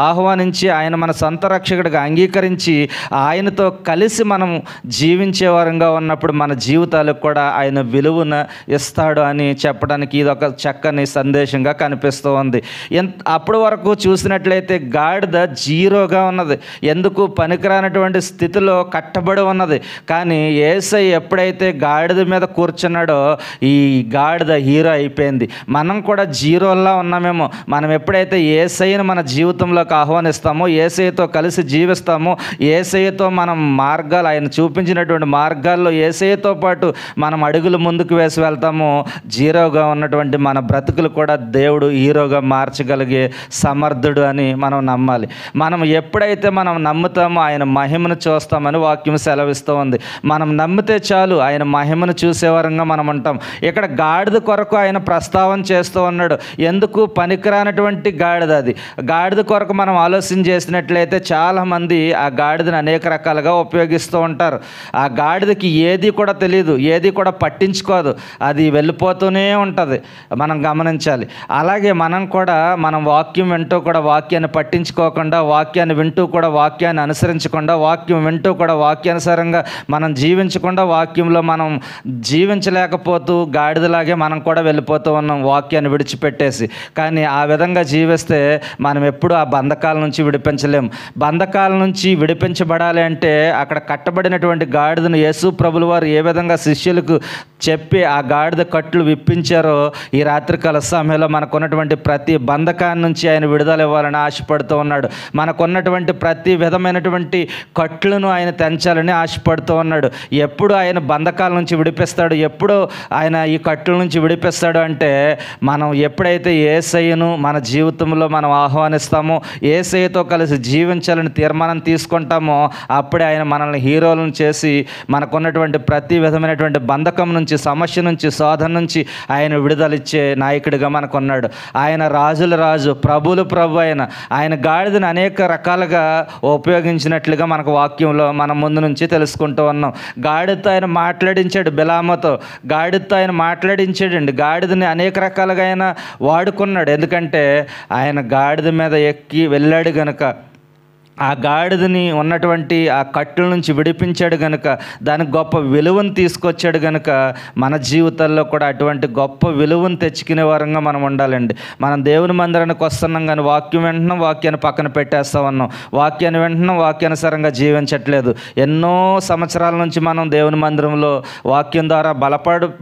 ఆహ్వానించి ఆయన మన సొంత రక్షకుడిగా అంగీకరించి ఆయనతో కలిసి మనం జీవించే వారంగా ఉన్నప్పుడు మన జీవితాలకు కూడా ఆయన విలువను ఇస్తాడు అని చెప్పడానికి ఇది ఒక చక్కని సందేశంగా కనిపిస్తూ ఉంది. అప్పటి వరకు చూసినట్లయితే గాడిద జీరోగా ఉన్నది, ఎందుకు పనికిరానటువంటి స్థితిలో కట్టబడి ఉన్నది. కానీ యేసయ్య ఎప్పుడైతే గాడిద మీద కూర్చున్నాడో ఈ గాడిద హీరో అయిపోయింది. మనం కూడా జీరోలా ఉన్నామేమో. మనం ఎప్పుడైతే యేసయ్యను మన జీవితంలోకి ఆహ్వానిస్తామో, యేసయ్యతో కలిసి జీవిస్తామో, యేసయ్యతో మనం మార్గాలు ఆయన చూపించినటువంటి మార్గాల్లో యేసయ్యతో పాటు మనం అడుగులు ముందుకు వేసి వెళ్తామో జీరోగా ఉన్నటువంటి మన బ్రతుకులు కూడా దేవుడు హీరోగా మార్చగలిగే సమర్థుడు అని మనం నమ్మాలి. మనం ఎప్పుడైతే మనం నమ్ముతామో ఆయన మహిమను చూస్తామని వాక్యం సెలవిస్తూ ఉంది. మనం నమ్మితే చాలు ఆయన మహిమను చూసేవారంగా మనం ఉంటాం. ఇక్కడ గాడిద కొరకు ఆయన ప్రస్తావన చేస్తూ ఉన్నాడు. ఎందుకు పనికిరానటువంటి గాడిద అది. గాడిద కొరకు మనం ఆలోచన చేసినట్లయితే చాలామంది ఆ గాడిదని అనేక రకాలుగా ఉపయోగిస్తూ ఉంటారు. ఆ గాడిదకి ఏది కూడా తెలియదు, ఏది కూడా పట్టించుకోదు, అది వెళ్ళిపోతూనే ఉంటుంది. మనం గమనించాలి. అలాగే మనం కూడా మనం వాక్యం వింటూ కూడా వాక్యాన్ని పట్టించుకోకుండా, వాక్యాన్ని వింటూ కూడా వాక్యాన్ని అనుసరించకుండా, వాక్యం వింటూ కూడా వాక్యానుసారంగా మనం జీవించకుండా, వాక్యంలో మనం జీవించలేకపోతూ గాడిదలాగే మనం కూడా వెళ్ళిపోతూ ఉన్నాం వాక్యాన్ని విడిచిపెట్టేసి. కానీ ఆ విధంగా జీవిస్తే మనం ఎప్పుడు ఆ బంధకాల నుంచి విడిపించలేము. బంధకాల నుంచి విడిపించబడాలి అంటే అక్కడ కట్టబడినటువంటి గాడిదను యేసు ప్రభుల వారు ఏ విధంగా శిష్యులకు చెప్పి ఆ గాడిద కట్లు విప్పించారో ఈ రాత్రికాల సమయంలో మనకున్నటువంటి ప్రతి బంధకాన్ని నుంచి ఆయన విడుదల ఇవ్వాలని ఆశపడుతూ ఉన్నాడు. మనకున్నటువంటి ప్రతి విధమైనటువంటి కట్లను ఆయన తెంచాలని ఆశపడుతూ ఉన్నాడు. ఎప్పుడు ఆయన బంధకాల నుంచి విడిపిస్తాడు, ఎప్పుడు ఆయన ఈ కట్ల నుంచి విడిపిస్తాడు అంటే మనం ఎప్పుడైతే యేసయ్యను మన జీవితంలో మనం ఆహ్వానిస్తామో, యేసయ్యతో కలిసి జీవించాలని తీర్మానం తీసుకుంటామో అప్పుడే ఆయన మనల్ని హీరోలను చేసి మనకున్నటువంటి ప్రతి విధమైనటువంటి బంధకం నుంచి, సమస్య నుంచి, శోధన నుంచి ఆయన విడుదలిచ్చే నాయకుడిగా మనకున్నాడు. ఆయన రాజుల రాజు, ప్రభులు ప్రభు ఆయన గాడిదని అనేక రకాలుగా ఉపయోగించినట్లుగా మనకు వాక్యంలో మనం ముందు నుంచి తెలుసుకుంటూ ఉన్నాం. గాడిదతో ఆయన మాట్లాడించాడు, బిలామతో గాడిదతో ఆయన మాట్లాడించాడండి. గాడిదని అనేక రకాలుగా ఆయన వాడుకున్నాడు. ఎందుకంటే ఆయన గాడిద మీద ఎక్కి వెళ్ళాడు గనుక ఆ గాడిదని ఉన్నటువంటి ఆ కట్టుల నుంచి విడిపించాడు గనుక, దానికి గొప్ప విలువను తీసుకొచ్చాడు గనుక మన జీవితాల్లో కూడా అటువంటి గొప్ప విలువను తెచ్చుకునే వారంగా మనం ఉండాలండి. మనం దేవుని మందిరానికి వస్తున్నాం కానీ వాక్యం వెంటనే వాక్యాన్ని పక్కన పెట్టేస్తా ఉన్నాం. వాక్యాన్ని వెంటనే వాక్యానుసారంగా జీవించట్లేదు. ఎన్నో సంవత్సరాల నుంచి మనం దేవుని మందిరంలో వాక్యం ద్వారా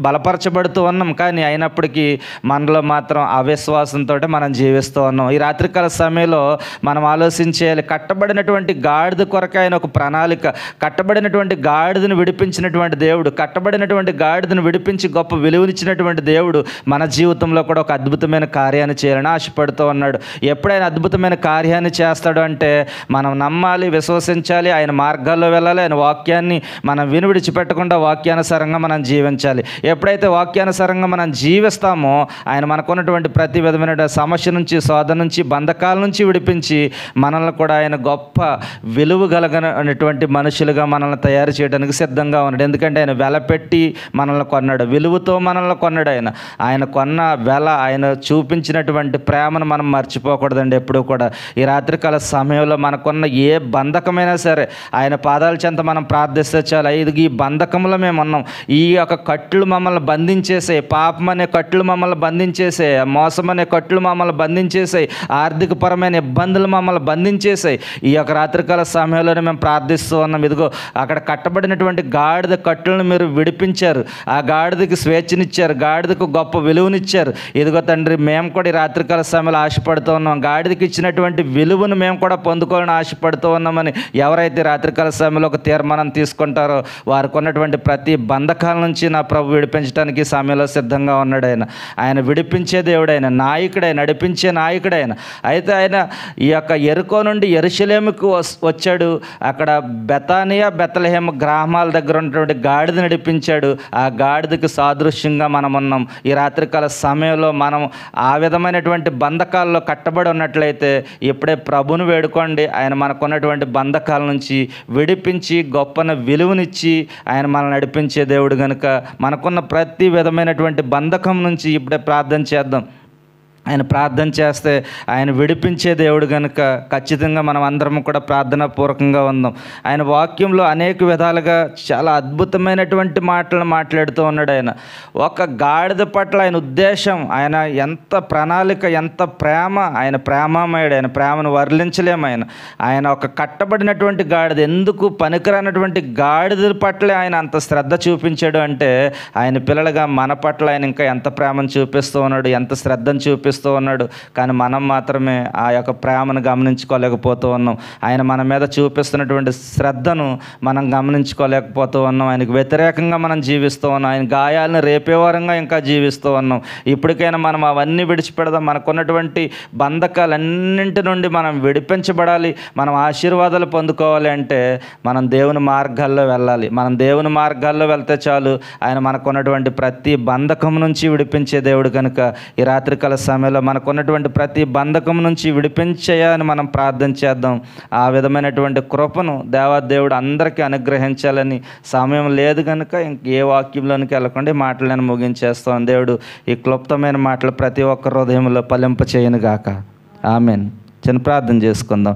బలపరచబడుతూ ఉన్నాం, కానీ అయినప్పటికీ మనలో మాత్రం అవిశ్వాసంతో మనం జీవిస్తూ ఉన్నాం. ఈ రాత్రికాల సమయంలో మనం ఆలోచించేయాలి. కట్టబడినటువంటి గాడిద కొరకు ఆయన ఒక ప్రణాళిక, కట్టబడినటువంటి గాడిదను విడిపించినటువంటి దేవుడు, కట్టబడినటువంటి గాడిదను విడిపించి గొప్ప విలువనిచ్చినటువంటి దేవుడు మన జీవితంలో కూడా ఒక అద్భుతమైన కార్యాన్ని చేయాలని ఆశపడుతూ ఉన్నాడు. ఎప్పుడైనా అద్భుతమైన కార్యాన్ని చేస్తాడు అంటే మనం నమ్మాలి, విశ్వసించాలి, ఆయన మార్గాల్లో వెళ్ళాలి, ఆయన వాక్యాన్ని మనం విని విడిచిపెట్టకుండా వాక్యానుసారంగా మనం జీవించాలి. ఎప్పుడైతే వాక్యానుసారంగా మనం జీవిస్తామో ఆయన మనకున్నటువంటి ప్రతి విధమైన సమస్య నుంచి, శోధన నుంచి, బంధకాల నుంచి విడిపించి మనల్ని కూడా ఆయన గొప్ప విలువ కలిగినటువంటి మనుషులుగా మనల్ని తయారు చేయడానికి సిద్ధంగా ఉన్నాడు. ఎందుకంటే ఆయన వెలపెట్టి మనల్ని కొన్నాడు, విలువతో మనల్ని కొన్నాడు. ఆయన కొన్న వెల, ఆయన చూపించినటువంటి ప్రేమను మనం మర్చిపోకూడదండి ఎప్పుడూ కూడా. ఈ రాత్రికాల సమయంలో మనకున్న ఏ బంధకమైనా సరే ఆయన పాదాల చెంత మనం ప్రార్థిస్తే చాలు, ఇది ఈ బంధకంలో మేము ఉన్నాం, ఈ యొక్క కట్లు మమ్మల్ని బంధించేసే, పాపం అనే కట్లు మమ్మల్ని బంధించేసే, మోసం అనే కట్లు మమ్మల్ని బంధించేసాయి, ఆర్థికపరమైన ఇబ్బందులు మమ్మల్ని బంధించేసాయి. ఈ యొక్క రాత్రికాల సమయంలోనే మేము ప్రార్థిస్తూ ఉన్నాం. ఇదిగో అక్కడ కట్టబడినటువంటి గాడిద కట్టులను మీరు విడిపించారు, ఆ గాడిదకి స్వేచ్ఛనిచ్చారు, గాడిదకు గొప్ప విలువనిచ్చారు. ఇదిగో తండ్రి, మేము కూడా ఈ రాత్రికాల సమయంలో ఆశపడుతూ ఉన్నాం, గాడిదకి ఇచ్చినటువంటి విలువను మేము కూడా పొందుకోవాలని ఆశపడుతూ ఉన్నామని ఎవరైతే రాత్రికాల సమయంలో ఒక తీర్మానం తీసుకుంటారో వారికి ఉన్నటువంటి ప్రతి బంధకాల నుంచి నా ప్రభు విడిపించడానికి ఈ సమయంలో సిద్ధంగా ఉన్నాడు. ఆయన విడిపించే దేవుడు, ఆయన నాయకుడు, నడిపించే నాయకుడు. అయితే ఆయన ఈ యొక్క యెరికో నుండి యెరూషలేముకు వచ్చాడు. అక్కడ బెతానియా, బెత్లెహేము గ్రామాల దగ్గర ఉన్నటువంటి గాడిద నడిపించాడు. ఆ గాడిదకు సాదృశ్యంగా మనం ఉన్నాం. ఈ రాత్రికాల సమయంలో మనం ఆ విధమైనటువంటి బంధకాల్లో కట్టబడి ఉన్నట్లయితే ఇప్పుడే ప్రభుని వేడుకోండి. ఆయన మనకున్నటువంటి బంధకాల నుంచి విడిపించి గొప్పన విలువనిచ్చి ఆయన మనల్ని నడిపించే దేవుడు కనుక మనకున్న ప్రతి విధమైనటువంటి బంధకం నుంచి ఇప్పుడే ప్రార్థన చేద్దాం. ఆయన ప్రార్థన చేస్తే ఆయన విడిపించే దేవుడు కనుక ఖచ్చితంగా మనం అందరం కూడా ప్రార్థనాపూర్వకంగా ఉందాం. ఆయన వాక్యంలో అనేక విధాలుగా చాలా అద్భుతమైనటువంటి మాటలను మాట్లాడుతూ ఉన్నాడు. ఆయన ఒక గాడిద పట్ల ఆయన ఉద్దేశం, ఆయన ఎంత ప్రణాళిక, ఎంత ప్రేమ, ఆయన ప్రేమమయుడు, ఆయన ప్రేమను వర్ణించలేము. ఆయన ఒక కట్టబడినటువంటి గాడిద, ఎందుకు పనికిరానటువంటి గాడిద పట్ల ఆయన అంత శ్రద్ధ చూపించాడు అంటే ఆయన పిల్లలుగా మన పట్ల ఆయన ఇంకా ఎంత ప్రేమను చూపిస్తూ ఉన్నాడు, ఎంత శ్రద్ధను చూపిస్తూ ఉన్నాడు. కానీ మనం మాత్రమే ఆ యొక్క ప్రేమను గమనించుకోలేకపోతూ ఉన్నాం. ఆయన మన మీద చూపిస్తున్నటువంటి శ్రద్ధను మనం గమనించుకోలేకపోతూ ఉన్నాం. ఆయనకు వ్యతిరేకంగా మనం జీవిస్తూ ఉన్నాం. ఆయన గాయాలను రేపేవారంగా ఇంకా జీవిస్తూ ఉన్నాం. ఇప్పటికైనా మనం అవన్నీ విడిచిపెడదాం. మనకున్నటువంటి బంధకాలన్నింటి నుండి మనం విడిపించబడాలి, మనం ఆశీర్వాదాలు పొందుకోవాలి అంటే మనం దేవుని మార్గాల్లో వెళ్ళాలి. మనం దేవుని మార్గాల్లో వెళ్తే చాలు, ఆయన మనకున్నటువంటి ప్రతి బంధకం నుంచి విడిపించే దేవుడు కనుక ఈ రాత్రికాల సమయంలో మనకున్నటువంటి ప్రతి బంధకం నుంచి విడిపించేయని మనం ప్రార్థన చేద్దాం. ఆ విధమైనటువంటి కృపను దేవాదేవుడు అందరికీ అనుగ్రహించాలని. సమయం లేదు కనుక ఏ వాక్యంలోనికి వెళ్ళకుండా ఈ మాటలు నేను ముగించేస్తాను. దేవుడు ఈ క్లుప్తమైన మాటలు ప్రతి ఒక్క హృదయంలో ఫలింప చేయను గాక. ఆమెన్. చిన్న ప్రార్థన చేసుకుందాం.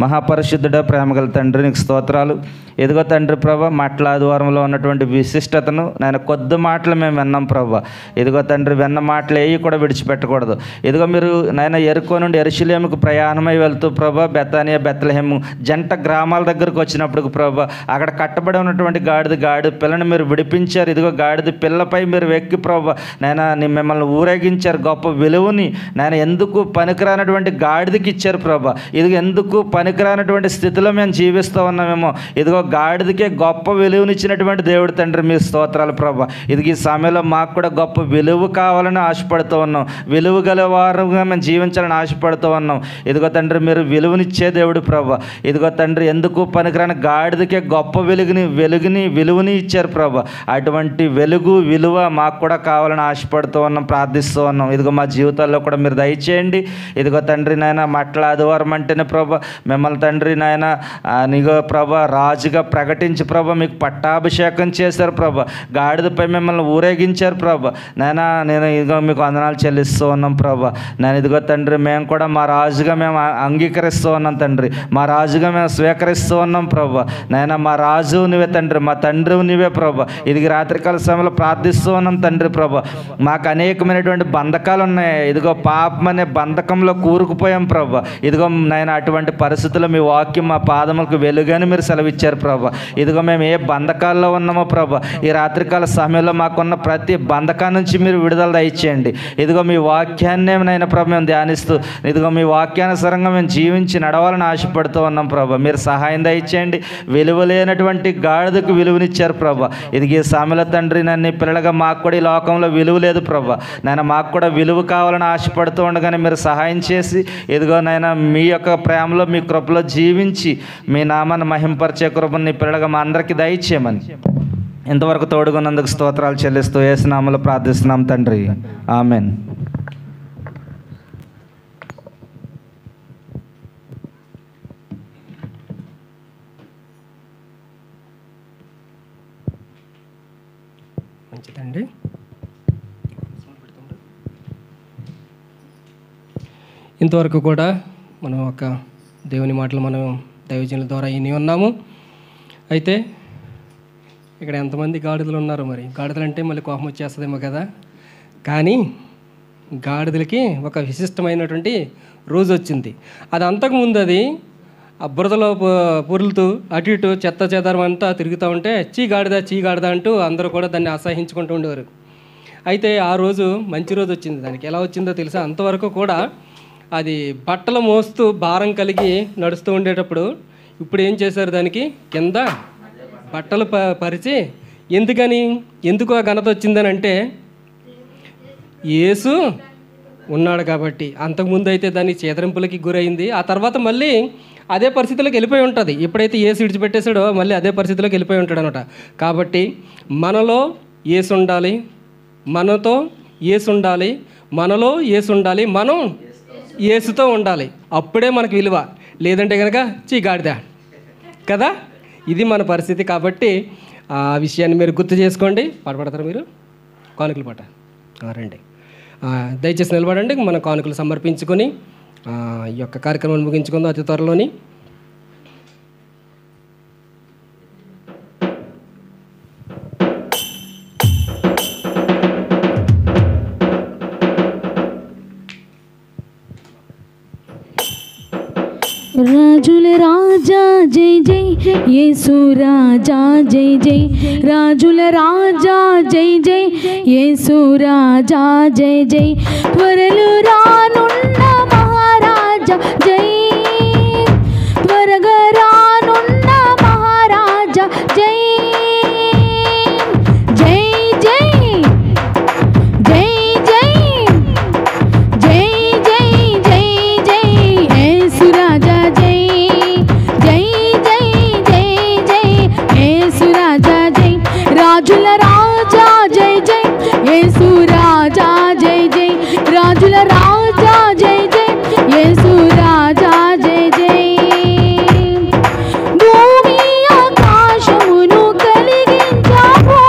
మహాపరిశుద్ధుడ, ప్రేమగల తండ్రి, నీకు స్తోత్రాలు. ఎదుగో తండ్రి ప్రభా, మాటల ఆదివారంలో ఉన్నటువంటి విశిష్టతను నేను కొద్ది మాటలు మేము విన్నాం ప్రభా. ఎదుగో తండ్రి, విన్న మాటలు ఏవి కూడా విడిచిపెట్టకూడదు. ఎదుగో మీరు నాయన యెరికో నుండి యెరూషలేముకు ప్రయాణమై వెళ్తూ ప్రభా, బెతానియా, బెత్లెహేము జంట గ్రామాల దగ్గరకు వచ్చినప్పుడు ప్రభా, అక్కడ కట్టబడి ఉన్నటువంటి గాడిద పిల్లని మీరు విడిపించారు. ఇదిగో గాడిద పిల్లపై మీరు వెక్కి ప్రభా నాయన మిమ్మల్ని ఊరేగించారు. గొప్ప విలువని నాయన ఎందుకు పనికిరానటువంటి గాడిదకి ఇచ్చారు ప్రభా. ఇదిగో ఎందుకు పనికిరానటువంటి స్థితిలో మేము జీవిస్తూ ఉన్నామేమో, ఇదిగో గాడిదకే గొప్ప విలువనిచ్చినటువంటి దేవుడు తండ్రి, మీ స్తోత్రాలు ప్రభా. ఇది ఈ సమయంలో మాకు కూడా గొప్ప విలువ కావాలని ఆశపడుతూ ఉన్నాం. విలువ గల వారుగా మేము జీవించాలని ఆశపడుతూ ఉన్నాం. ఇదిగో తండ్రి, మీరు విలువనిచ్చే దేవుడు ప్రభా. ఇదిగో తండ్రి, ఎందుకు పనికిరాని గాడిదకే గొప్ప విలువని ఇచ్చారు ప్రభా. అటువంటి వెలుగు, విలువ మాకు కూడా కావాలని ఆశపడుతూ ఉన్నాం, ప్రార్థిస్తూ ఉన్నాం. ఇదిగో మా జీవితాల్లో కూడా మీరు దయచేయండి. ఇదిగో తండ్రి నాయన, మట్ల ఆదివారం అంటేనే ప్రభా మిమ్మల్ని తండ్రి నాయన నీగో ప్రభా రాజుగా ప్రకటించి ప్రభా మీకు పట్టాభిషేకం చేశారు ప్రభా. గాడిదపై మిమ్మల్ని ఊరేగించారు ప్రభా. నేను ఇదిగో మీకు వందనాలు చెల్లిస్తూ ఉన్నాం ప్రభా. నేను ఇదిగో తండ్రి మేము కూడా మా రాజుగా మేము అంగీకరిస్తూ ఉన్నాం తండ్రి. మా రాజుగా మేము స్వీకరిస్తూ ఉన్నాం ప్రభా. మా రాజు నువ్వే తండ్రి, మా తండ్రి నువ్వే ప్రభా. ఇది రాత్రికాల సమయంలో ప్రార్థిస్తూ ఉన్నాం తండ్రి ప్రభా. మాకు అనేకమైనటువంటి బంధకాలు ఉన్నాయి. ఇదిగో పాపం అనే బంధకంలో కూరుకుపోయాం ప్రభా. ఇదిగో అటువంటి పరిస్థితుల్లో మీ వాక్యం మా పాదములకు వెలుగని మీరు సెలవిచ్చారు ప్రభా. ఇదిగో మేము ఏ బంధకాల్లో ఉన్నామో ప్రభా, ఈ రాత్రికాల సమయంలో మాకున్న ప్రతి బంధకా నుంచి మీరు విడుదల దయచేయండి. ఇదిగో మీ వాక్యాన్నే ప్రభా మేము ధ్యానిస్తూ ఇదిగో మీ వాక్యానుసారంగా మేము జీవించి నడవాలని ఆశపడుతూ ఉన్నాం ప్రభా. మీరు సహాయం దయచేయండి. విలువ లేనటువంటి గాడిదకు విలువనిచ్చారు ప్రభా. ఇది సమయంలో తండ్రి నన్ను పిల్లలుగా మాకు కూడా ఈ లోకంలో విలువ లేదు ప్రభా. మాకు కూడా విలువ కావాలని ఆశపడుతూ ఉండగానే మీరు సహాయం చేసి ఇదిగో మీ యొక్క ప్రేమలో మీ కృపలో జీవించి మీ నామాన్ని మహింపరిచే కృపని పిల్లలుగా మా అందరికీ దయచేయమని ఇంతవరకు తోడుగున్నందుకు స్తోత్రాలు చెల్లిస్తూ యేసు నామములో ప్రార్థిస్తున్నాం తండ్రి. ఆమెన్. మంచిదండి. ఇంతవరకు కూడా మనం ఒక దేవుని మాటలు మనం దైవజనుల ద్వారా విని ఉన్నాము. అయితే ఇక్కడ ఎంతమంది గాడిదలు ఉన్నారు? మరి గాడిదలు అంటే మళ్ళీ కోపం వచ్చేస్తుందేమో కదా. కానీ గాడిదలకి ఒక విశిష్టమైనటువంటి రోజు వచ్చింది. అది అంతకుముందు అది ఆ బురదలో పురులుతూ అటు ఇటు చెత్త చెదారం అంతా తిరుగుతూ ఉంటే చీ గాడిద అంటూ అందరూ కూడా దాన్ని అసహించుకుంటూ ఉండేవారు. అయితే ఆ రోజు మంచి రోజు వచ్చింది. దానికి ఎలా వచ్చిందో తెలుసా? అంతవరకు కూడా అది బట్టలు మోస్తూ భారం కలిగి నడుస్తూ ఉండేటప్పుడు ఇప్పుడు ఏం చేశారు, దానికి కింద బట్టలు పరిచి ఎందుకు ఆ ఘనత వచ్చిందని అంటే యేసు ఉన్నాడు కాబట్టి. అంతకుముందు అయితే దాని చేదరింపులకి గురైంది. ఆ తర్వాత మళ్ళీ అదే పరిస్థితిలోకి వెళ్ళిపోయి ఉంటుంది. ఎప్పుడైతే యేసు విడిచిపెట్టేసాడో మళ్ళీ అదే పరిస్థితిలోకి వెళ్ళిపోయి ఉంటాడు అనమాట. కాబట్టి మనలో యేసు ఉండాలి, మనతో యేసు ఉండాలి, మనలో యేసు ఉండాలి, మనం యేసుతో ఉండాలి. అప్పుడే మనకు విలువ. లేదంటే కనుక గాడిద కదా. ఇది మన పరిస్థితి. కాబట్టి ఆ విషయాన్ని మీరు గుర్తు చేసుకోండి. పాడతారు మీరు కానుకలు పాట రండి. దయచేసి నిలబడండి. మన కానుకలు సమర్పించుకొని ఈ యొక్క కార్యక్రమాన్ని ముగించుకుందాం అతి త్వరలోని. రాజుల రాజా జై జై యేసు రాజా జై జై, రాజుల రాజా జై జై యేసు రాజా జై జై, త్వరలో రానున్న మహారాజా జై, త్వరగా రానున్న మహారాజా జై జై జై జై జై జై జై జై జై యేసు రాజా జై జై జై జై జై యేసు రాజా జై, రాజుల రాజా జై జై యేసు రాజా జై జై, రాజుల రాజా జై జై యేసు రాజా జై జై, భూమి ఆకాశమును కలిగించావు,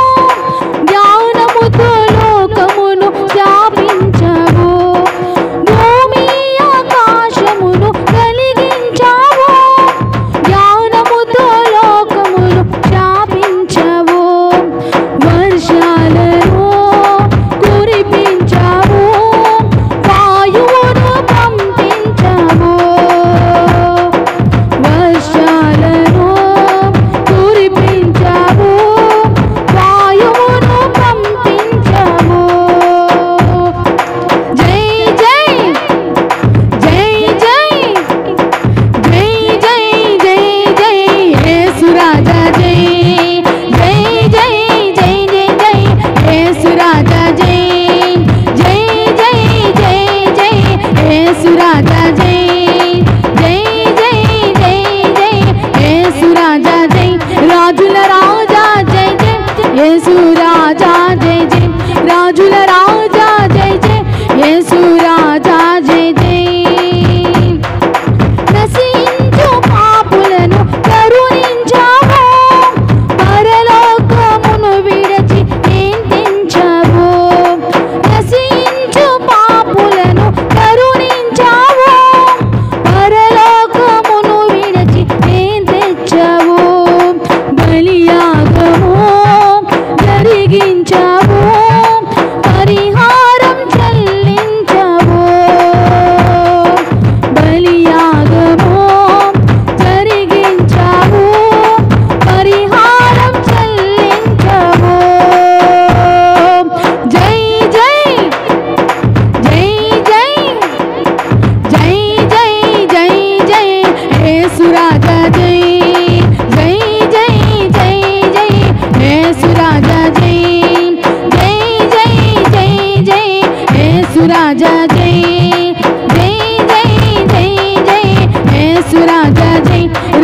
జ్ఞానముతో లోకమును స్థాపించావు, భూమి ఆకాశమును కలిగించావు, జ్ఞానముతో లోకమును స్థాపించావు, వర్షాలను కురిపించావు, వాయువును పంపించావు, వర్షాలను కురిపించావు, వాయువును పంపించావు, జై జై జై జై జై జై జై జై యేసు రాజా జై జై జై జై జై జై యేసు రాజా జై జై జై జై జై యేసు రాజా జై జై జై జై జై యేసు రాజా జై, రాజుల రాజా జై జై యేసు రాజా జై జై, రాజుల రాజా జై జై యేసు రాజా జై జై, నశించు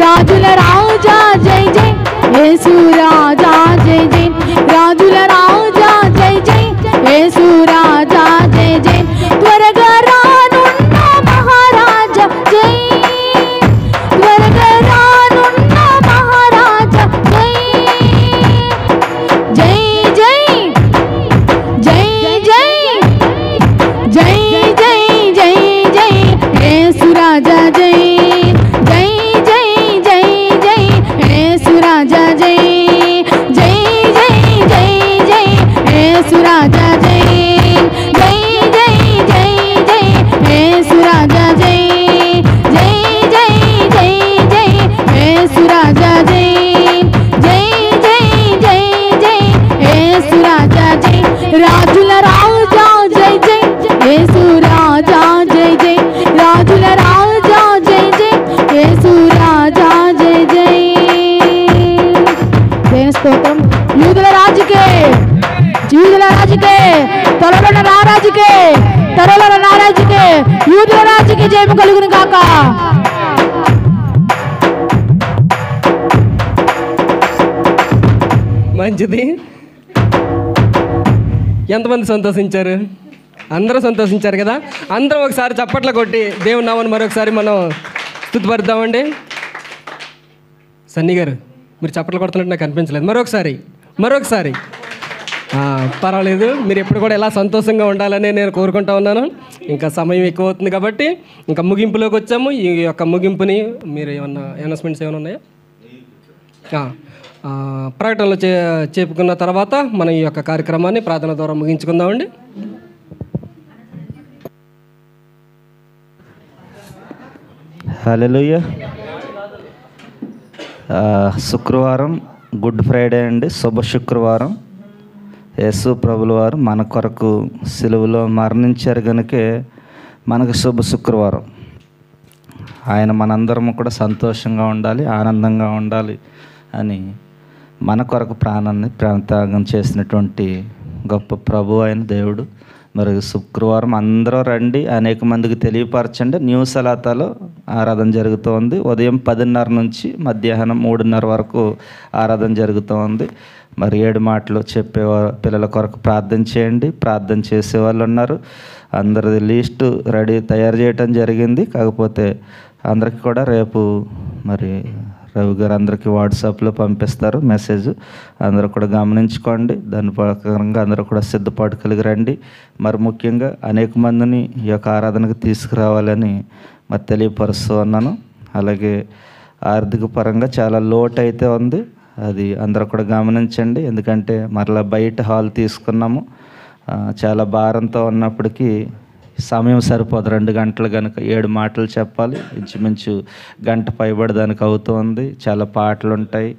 రాజుల రాజా జై జై యేసు రాజా జై జై రాజుల రాజా జై జై యేసు రాజా జై జై త్వరగా రానున్న మహారాజా జై త్వరగా రానున్న మహారాజా జై జై జై జై జై జై జై జై జై యేసు రాజా జై జై జై జై జై యేసు రాజా జై జై జై జై జై యేసు రాజా జై జై జై జై జై యేసు రాజా జై జై జై జై జై యేసు రాజా జై జై జై జై జై యేసు రాజా జై రాజుల రాజా జై జై యేసు రాజా జై జై రాజుల రాజా జై జై యేసు రాజా జై జై దేవుని స్తోత్రం యూదుల రాజుకే త్వరలో రారాజుకే త్వరలో నారాజుకే యూదుల రాజుకి జయము కలుగును కాక. మంచిది. ఎంతమంది సంతోషించారు? అందరూ సంతోషించారు కదా. అందరం ఒకసారి చప్పట్లు కొట్టి దేవుని నామని మరొకసారి మనం స్తుతిపరుద్దామండి. సన్నీ గారు మీరు చప్పట్లు కొడుతున్నట్టు నాకు అనిపించలేదు. మరొకసారి పర్వాలేదు. మీరు ఎప్పుడు కూడా ఎలా సంతోషంగా ఉండాలని నేను కోరుకుంటా ఉన్నాను. ఇంకా సమయం ఎక్కువ అవుతుంది కాబట్టి ఇంకా ముగింపులోకి వచ్చాము. ఈ యొక్క ముగింపుని మీరు ఏమన్నా అనౌన్స్మెంట్స్ ఏమైనా ఉన్నాయా? ప్రకటనలు చెప్పుకున్న తర్వాత మనం ఈ యొక్క కార్యక్రమాన్ని ప్రార్థన ద్వారా ముగించుకుందామండి. హల్లెలూయా. శుక్రవారం గుడ్ ఫ్రైడే అండి, శుభ శుక్రవారం. యేసు ప్రభుల వారు మన కొరకు సిలువలో మరణించారు కనుకే మనకు శుభ శుక్రవారం. ఆయన మనందరము కూడా సంతోషంగా ఉండాలి, ఆనందంగా ఉండాలి అని మన కొరకు ప్రాణాన్ని ప్రాణత్యాగం చేసినటువంటి గొప్ప ప్రభు అయిన దేవుడు. మరి శుక్రవారం అందరూ రండి, అనేక మందికి తెలియపరచండి. న్యూ సలాతాలో ఆరాధన జరుగుతోంది. ఉదయం 10:30 నుంచి మధ్యాహ్నం 3:30 వరకు ఆరాధన జరుగుతోంది. మరి 7 మాటలు చెప్పే పిల్లల కొరకు ప్రార్థన చేయండి. ప్రార్థన చేసేవాళ్ళు ఉన్నారు. అందరిది లిస్టు తయారు చేయటం జరిగింది. కాకపోతే అందరికీ కూడా రేపు మరి రవి గారు అందరికీ వాట్సాప్లో పంపిస్తారు మెసేజ్. అందరూ కూడా గమనించుకోండి. దాని ప్రకారంగా అందరూ కూడా సిద్ధపాటు కలిగి రండి. మరి ముఖ్యంగా అనేక మందిని ఈ యొక్క ఆరాధనకు తీసుకురావాలని మరి తెలియపరుస్తూ ఉన్నాను. అలాగే ఆర్థిక పరంగా చాలా లోటు అయితే ఉంది, అది అందరూ కూడా గమనించండి. ఎందుకంటే మరలా బయట హాల్ తీసుకున్నాము. చాలా భారంతో ఉన్నప్పటికీ సమయం సరిపోదు. 2 గంటలు కనుక 7 మాటలు చెప్పాలి. ఇంచుమించు గంట పైబడి దానికి అవుతుంది. చాలా పాటలు ఉంటాయి,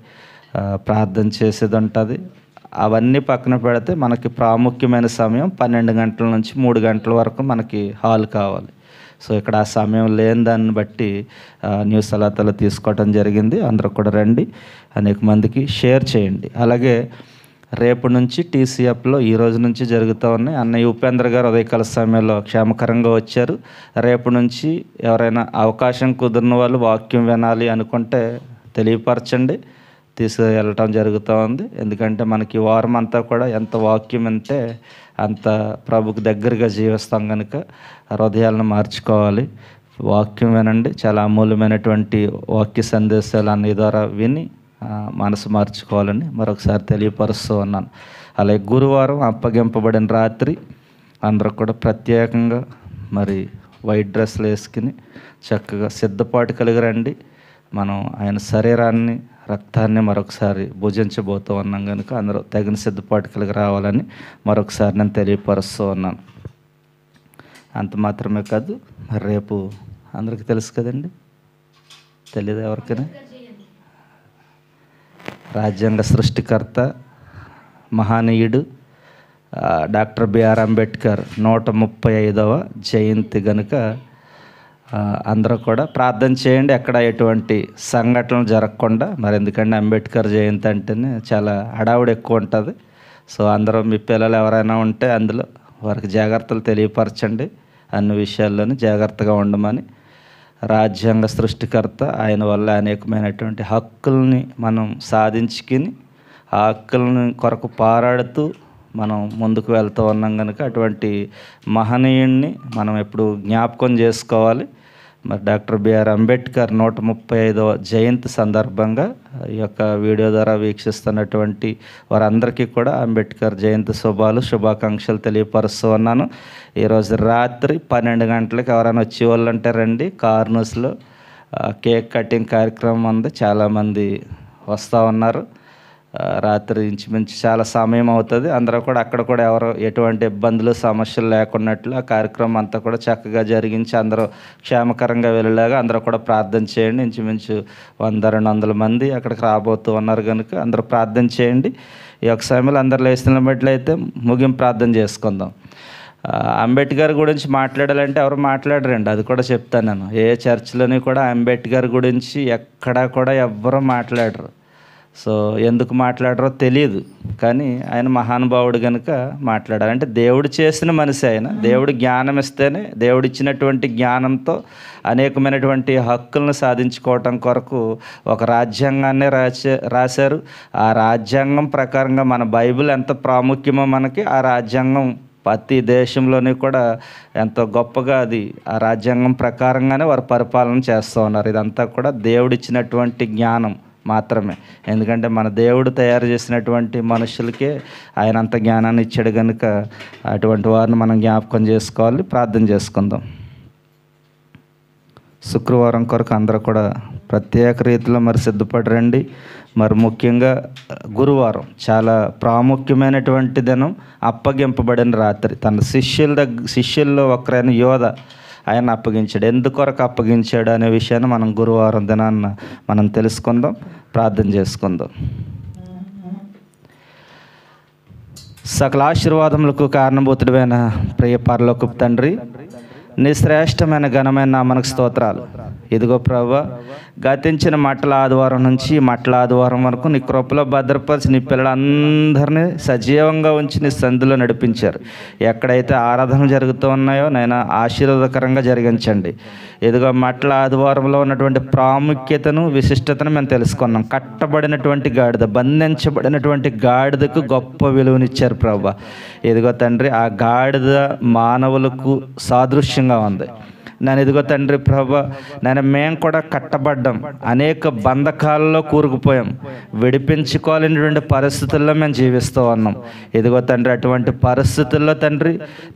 ప్రార్థన చేసేది ఉంటుంది. అవన్నీ పక్కన పెడితే మనకి ప్రాముఖ్యమైన సమయం 12 గంటల నుంచి 3 గంటల వరకు మనకి హాల్ కావాలి. సో ఇక్కడ ఆ సమయం లేని దాన్ని బట్టి న్యూ సలాతాలో తీసుకోవటం జరిగింది. అందరూ కూడా రండి, అనేక మందికి షేర్ చేయండి. అలాగే రేపు నుంచి టీసీఎఫ్లో ఈ రోజు నుంచి జరుగుతూ ఉన్నాయి. అన్నయ్య ఉపేంద్ర గారు ఉదయకాల సమయంలో క్షేమకరంగా వచ్చారు. రేపు నుంచి ఎవరైనా అవకాశం కుదిరిన వాళ్ళు వాక్యం వినాలి అనుకుంటే తెలియపరచండి, తీసుకెళ్ళటం జరుగుతూ ఉంది. ఎందుకంటే మనకి వారం అంతా కూడా ఎంత వాక్యం అంటే అంత ప్రభుకు దగ్గరగా జీవిస్తాం కనుక హృదయాలను మార్చుకోవాలి. వాక్యం వినండి. చాలా అమూల్యమైనటువంటి వాక్య సందేశాలు అన్ని ద్వారా విని మనసు మార్చుకోవాలని మరొకసారి తెలియపరుస్తూ ఉన్నాను. అలాగే గురువారం అప్పగింపబడిన రాత్రి అందరూ కూడా ప్రత్యేకంగా మరి వైట్ డ్రెస్లు వేసుకుని చక్కగా సిద్ధపాటు కలిగి రండి. మనం ఆయన శరీరాన్ని రక్తాన్ని మరొకసారి భుజించబోతూ ఉన్నాం కనుక అందరూ తగిన సిద్ధపాటు కలిగి రావాలని మరొకసారి నేను తెలియపరుస్తూ ఉన్నాను. అంత మాత్రమే కాదు, మరి రేపు అందరికీ తెలుసు కదండి, తెలియదు ఎవరికైనా, రాజ్యాంగ సృష్టికర్త మహానీయుడు డాక్టర్ బిఆర్ అంబేద్కర్ 135వ జయంతి కనుక అందరూ కూడా ప్రార్థన చేయండి. ఎక్కడ ఎటువంటి సంఘటనలు జరగకుండా. మరి ఎందుకంటే అంబేద్కర్ జయంతి అంటేనే చాలా హడావుడి ఎక్కువ ఉంటుంది. సో అందరూ మీ పిల్లలు ఎవరైనా ఉంటే అందులో వారికి జాగ్రత్తలు తెలియపరచండి. అన్ని విషయాల్లోనూ జాగ్రత్తగా ఉండమని. రాజ్యాంగ సృష్టికర్త. ఆయన వల్ల అనేకమైనటువంటి హక్కుల్ని మనం సాధించుకుని ఆ హక్కులని కొరకు పోరాడుతూ మనం ముందుకు వెళ్తూ ఉన్నాం కనుక అటువంటి మహనీయుణ్ణి మనం ఎప్పుడు జ్ఞాపకం చేసుకోవాలి. మరి డాక్టర్ బిఆర్ అంబేద్కర్ 135వ జయంతి సందర్భంగా ఈ యొక్క వీడియో ద్వారా వీక్షిస్తున్నటువంటి వారందరికీ కూడా అంబేద్కర్ జయంతి శుభాకాంక్షలు తెలియపరుస్తూ ఉన్నాను. ఈరోజు రాత్రి 12 గంటలకు ఎవరైనా వచ్చే వాళ్ళు అంటే రండి. కార్నూస్లో కేక్ కటింగ్ కార్యక్రమం ఉంది, చాలామంది వస్తూ ఉన్నారు. రాత్రి ఇంచుమించు చాలా సమయం అవుతుంది. అందరూ కూడా అక్కడ కూడా ఎవరు ఎటువంటి ఇబ్బందులు సమస్యలు లేకున్నట్లు ఆ కార్యక్రమం అంతా కూడా చక్కగా జరిగించి అందరూ క్షేమకరంగా వెళ్ళేలాగా అందరూ కూడా ప్రార్థన చేయండి. ఇంచుమించు 100-200 మంది అక్కడికి రాబోతూ ఉన్నారు కనుక అందరూ ప్రార్థన చేయండి. ఈ యొక్క సమయంలో అందరు లేచిన బట్లయితే ముగింపు ప్రార్థన చేసుకుందాం. అంబేద్కర్ గురించి మాట్లాడాలంటే ఎవరు మాట్లాడరండి, అది కూడా చెప్తాను నేను. ఏ చర్చిలోని కూడా అంబేద్కర్ గురించి ఎక్కడా కూడా ఎవ్వరూ మాట్లాడరు. సో ఎందుకు మాట్లాడరో తెలియదు, కానీ ఆయన మహానుభావుడు కనుక మాట్లాడారు. అంటే దేవుడు చేసిన మనిషి ఆయన. దేవుడు జ్ఞానం ఇస్తేనే దేవుడు ఇచ్చినటువంటి జ్ఞానంతో అనేకమైనటువంటి హక్కులను సాధించుకోవటం కొరకు ఒక రాజ్యాంగాన్ని రాశారు. ఆ రాజ్యాంగం ప్రకారంగా మన బైబిల్ ఎంత ప్రాముఖ్యమో మనకి ఆ రాజ్యాంగం ప్రతి దేశంలోని కూడా ఎంతో గొప్పగా అది ఆ రాజ్యాంగం ప్రకారంగానే వారు పరిపాలన చేస్తూ ఉన్నారు. ఇదంతా కూడా దేవుడిచ్చినటువంటి జ్ఞానం మాత్రమే. ఎందుకంటే మన దేవుడు తయారు చేసినటువంటి మనుషులకే ఆయన అంత జ్ఞానాన్ని ఇచ్చాడు కనుక అటువంటి వారిని మనం జ్ఞాపకం చేసుకోవాలి. ప్రార్థన చేసుకుందాం. శుక్రవారం కొరకు అందరూ కూడా ప్రత్యేక రీతిలో మరి సిద్ధపడరండి. మరి ముఖ్యంగా గురువారం చాలా ప్రాముఖ్యమైనటువంటి దినం. అప్పగింపబడిన రాత్రి తన శిష్యుల్లో ఒకరైన యోధ ఆయన అప్పగించాడు. ఎందుకొరకు అప్పగించాడు అనే విషయాన్ని మనం గురువారం దినాన్న మనం తెలుసుకుందాం, ప్రార్థన చేసుకుందాం. సకల ఆశీర్వాదములకు కారణభూతుడైన ప్రియ పరలోకపు తండ్రి, నీ శ్రేష్టమైన ఘనమైన నామమునకు స్తోత్రాలు. ఇదిగో ప్రభువా, గతించిన మట్టల ఆదివారం నుంచి మట్టల ఆదివారం వరకు నీ కృపలో భద్రపరిచి నీ పిల్లలందరినీ సజీవంగా ఉంచి నీ సంధిలో నడిపించారు. ఎక్కడైతే ఆరాధన జరుగుతూ ఉన్నాయో నైనా ఆశీర్వాదకరంగా జరిగించండి. ఇదిగో మట్టల ఆదివారంలో ఉన్నటువంటి ప్రాముఖ్యతను విశిష్టతను మేము తెలుసుకున్నాం. కట్టబడినటువంటి గాడిద, బంధించబడినటువంటి గాడిదకు గొప్ప విలువనిచ్చారు ప్రభువా. ఇదిగో తండ్రి, ఆ గాడిద మానవులకు సాదృశ్యంగా ఉంది. నేను ఇదిగో తండ్రి ప్రభా, నేను మేము కూడా కట్టబడ్డాం, అనేక బంధకాలలో కూరుకుపోయాం, విడిపించుకోలేనటువంటి పరిస్థితుల్లో మేము జీవిస్తూ ఉన్నాం. ఇదిగో తండ్రి, అటువంటి పరిస్థితుల్లో తండ్రి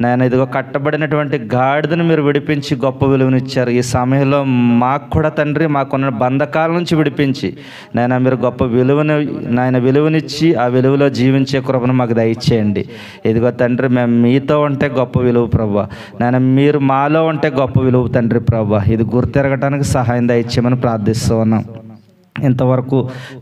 నేను ఇదిగో కట్టబడినటువంటి గాడిదను మీరు విడిపించి గొప్ప విలువనిచ్చారు. ఈ సమయంలో మాకు కూడా తండ్రి మాకున్న బంధకాల నుంచి విడిపించి నేను మీరు గొప్ప విలువనిచ్చి ఆ విలువలో జీవించే కృపను మాకు దయచేయండి. ఇదిగో తండ్రి, మేము మీతో ఉంటే గొప్ప విలువ ప్రభా, నేను మీరు మాలో ఉంటే గొప్ప విలువ తండ్రి ప్రభా. ఇది గుర్తెరగటానికి సహాయం దయచేయమని ప్రార్థిస్తూ ఉన్నాం. ఇంతవరకు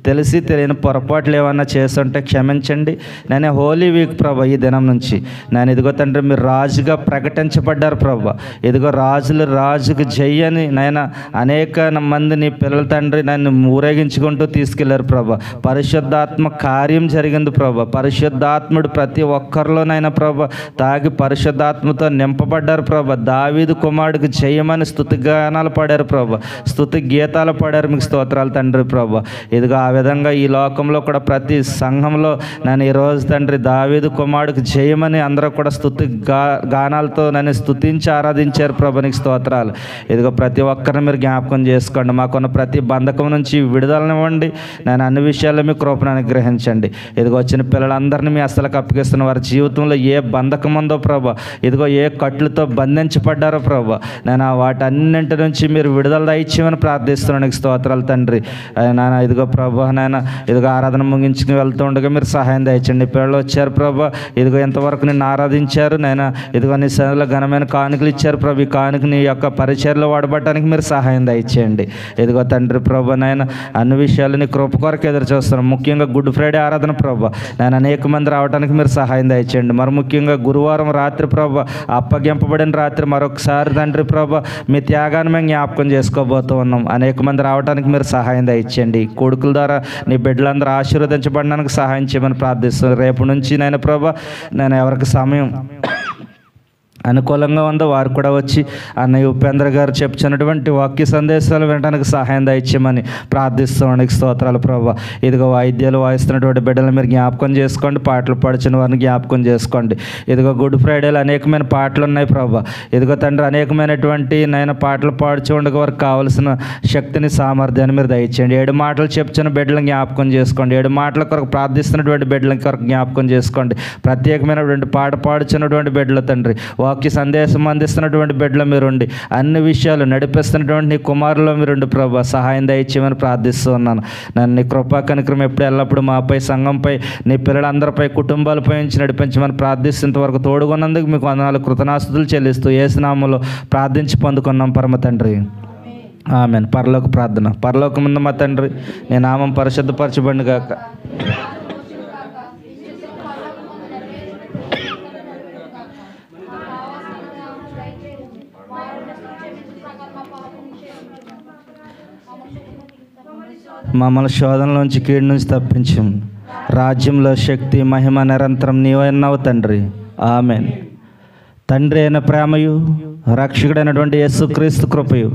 తెలిసి తెలియని పొరపాట్లు ఏమన్నా చేస్తుంటే క్షమించండి. నేను హోలీ వీక్ ప్రభా, ఈ దినం నుంచి నేను ఇదిగో తండ్రి మీరు రాజుగా ప్రకటించబడ్డారు ప్రభా. ఇదిగో రాజుకు జయ్యని నాయన అనేక మంది నీ పిల్లల తండ్రి నన్ను ఊరేగించుకుంటూ తీసుకెళ్లారు ప్రభా. పరిశుద్ధాత్మ కార్యం జరిగింది ప్రభా. పరిశుద్ధాత్ముడు ప్రతి ఒక్కరిలోనైనా ప్రభా తాగి పరిశుద్ధాత్మతో నింపబడ్డారు ప్రభా. దావీదు కుమారుడికి జయమని స్తుతి గానాలు పాడారు ప్రభా, స్తుతి గీతాలు పాడారు. మీకు స్తోత్రాలు తండ్రి ప్రభా. ఇదిగో ఆ విధంగా ఈ లోకంలో కూడా ప్రతి సంఘంలో నేను ఈరోజు తండ్రి దావీదు కుమారుడికి జయమని అందరూ కూడా స్తుతి గానాలతో నన్ను స్తుతించి ఆరాధించారు ప్రభా. నీకు స్తోత్రాలు. ఇదిగో ప్రతి ఒక్కరిని మీరు జ్ఞాపకం చేసుకోండి. మాకున్న ప్రతి బంధకం నుంచి విడుదలనివ్వండి. నేను అన్ని విషయాల్లో మీ కృపను అనుగ్రహించండి. ఇదిగో వచ్చిన పిల్లలందరినీ మీ అసలకు అప్పగిస్తున్న వారి జీవితంలో ఏ బంధకం ఉందో ప్రభా, ఇదిగో ఏ కట్లతో బంధించబడ్డారో ప్రభా, నేను వాటన్నింటి నుంచి మీరు విడుదల దయచేయమని ప్రార్థిస్తున్నాను. నీకు స్తోత్రాలు తండ్రి. నాయన ఇదిగో ప్రభా, నాయన ఇదిగో ఆరాధన ముగించుకుని వెళ్తూ ఉండగా మీరు సహాయం దయచండి. పిల్లలు వచ్చారు ప్రభా, ఇదిగో ఎంతవరకు నిన్ను ఆరాధించారు నాయన. ఇదిగో నీ సన్నిధిలో ఘనమైన కానుకలు ఇచ్చారు ప్రభు. ఈ కానుక నీ యొక్క పరిచర్లో వాడబడటానికి మీరు సహాయం దయచేయండి. ఇదిగో తండ్రి ప్రభా, నాయన అన్ని విషయాలు నీ కృప కొరకు ఎదురు చూస్తున్నాం. ముఖ్యంగా గుడ్ ఫ్రైడే ఆరాధన ప్రభా, నేను అనేక మంది రావడానికి మీరు సహాయం దయచేయండి. మరి ముఖ్యంగా గురువారం రాత్రి ప్రభా, అప్పగింపబడిన రాత్రి మరొకసారి తండ్రి ప్రభా మీ త్యాగాన్ని మేము జ్ఞాపకం చేసుకోబోతూ ఉన్నాం. అనేక మంది రావడానికి మీరు సహాయం దయచేయండి. కొడుకుల ద్వారా నీ బిడ్డలందరూ ఆశీర్వదించబడడానికి సహాయం చేయమని ప్రార్థిస్తున్నాను. రేపు నుంచి నేను ప్రభా, నేను ఎవరికి సమయం అనుకూలంగా ఉందో వారు కూడా వచ్చి అన్నయ్య ఉపేంద్ర గారు చెప్తున్నటువంటి వాక్య సందేశాలు వినడానికి సహాయం దయచేయమని ప్రార్థిస్తానికి స్తోత్రాలు ప్రభా. ఇదిగో వాయిద్యాలు వాయిస్తున్నటువంటి బిడ్డలు మీరు జ్ఞాపకం చేసుకోండి, పాటలు పాడుచున్న వారిని జ్ఞాపకం చేసుకోండి. ఇదిగో గుడ్ ఫ్రైడేలో అనేకమైన పాటలు ఉన్నాయి ప్రభా. ఇదిగో తండ్రి అనేకమైనటువంటి నాయన పాటలు పాడుచు ఉండగా వారికి కావలసిన శక్తిని సామర్థ్యాన్ని మీరు దయచేయండి. 7 మాటలు చెప్తున్న బిడ్డలను జ్ఞాపకం చేసుకోండి, 7 మాటల కొరకు ప్రార్థిస్తున్నటువంటి బిడ్డల కొరకు జ్ఞాపకం చేసుకోండి. ప్రత్యేకమైనటువంటి పాట పాడుచున్నటువంటి బిడ్డలు తండ్రి, వాక్య సందేశం అందిస్తున్నటువంటి బిడ్డలో మీరుండి అన్ని విషయాలు నడిపిస్తున్నటువంటి నీ కుమారులో మీరుండి ప్రభా సహాయం దయచేయమని ప్రార్థిస్తూ ఉన్నాను. నన్ను నీ కృపా కనికరం ఎప్పుడు ఎల్లప్పుడూ మాపై, సంఘంపై, నీ పిల్లలందరిపై, కుటుంబాలపై నుంచి నడిపించమని ప్రార్థిస్తున్నంతవరకు తోడుకున్నందుకు మీకు వందనాలు, కృతజ్ఞతాస్తుతులు చెల్లిస్తూ యేసు నామములో ప్రార్థించి పొందుకున్నాం పరమ తండ్రి, ఆమేన్. పరలోక ప్రార్థన. పరలోకముందు మా తండ్రి, నీ నామం పరిశుద్ధపరచబడును గాక. మమ్మల్ని శోధనలోంచి కీడు నుంచి తప్పించు. రాజ్యంలో శక్తి మహిమ నిరంతరం నీవన్నావు తండ్రి, ఆమేన్. తండ్రి అయిన ప్రేమయు రక్షకుడైనటువంటి యేసుక్రీస్తు కృపయు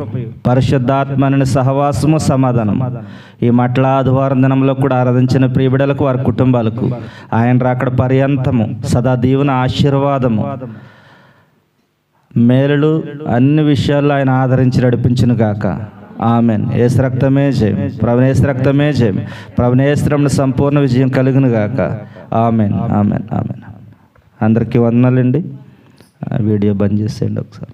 పరిశుద్ధాత్మని సహవాసము సమాధానం ఈ మట్ల ఆదివారం దినంలో కూడా ఆరాధించిన ప్రియబిడలకు వారి కుటుంబాలకు ఆయన రాకడ పర్యంతము సదా దీవెన ఆశీర్వాదము మేలులు అన్ని విషయాల్లో ఆయన ఆదరించి నడిపించును గాక. ఆమెన్. యేసు రక్తమే జయం, ప్రభునేసు రక్తమే జయం, ప్రభునేశ్వరంలో సంపూర్ణ విజయం కలుగును గాక. Amen, amen, amen. అందరికీ వందనాలండి. వీడియో బంద్ చేసేయండి ఒకసారి.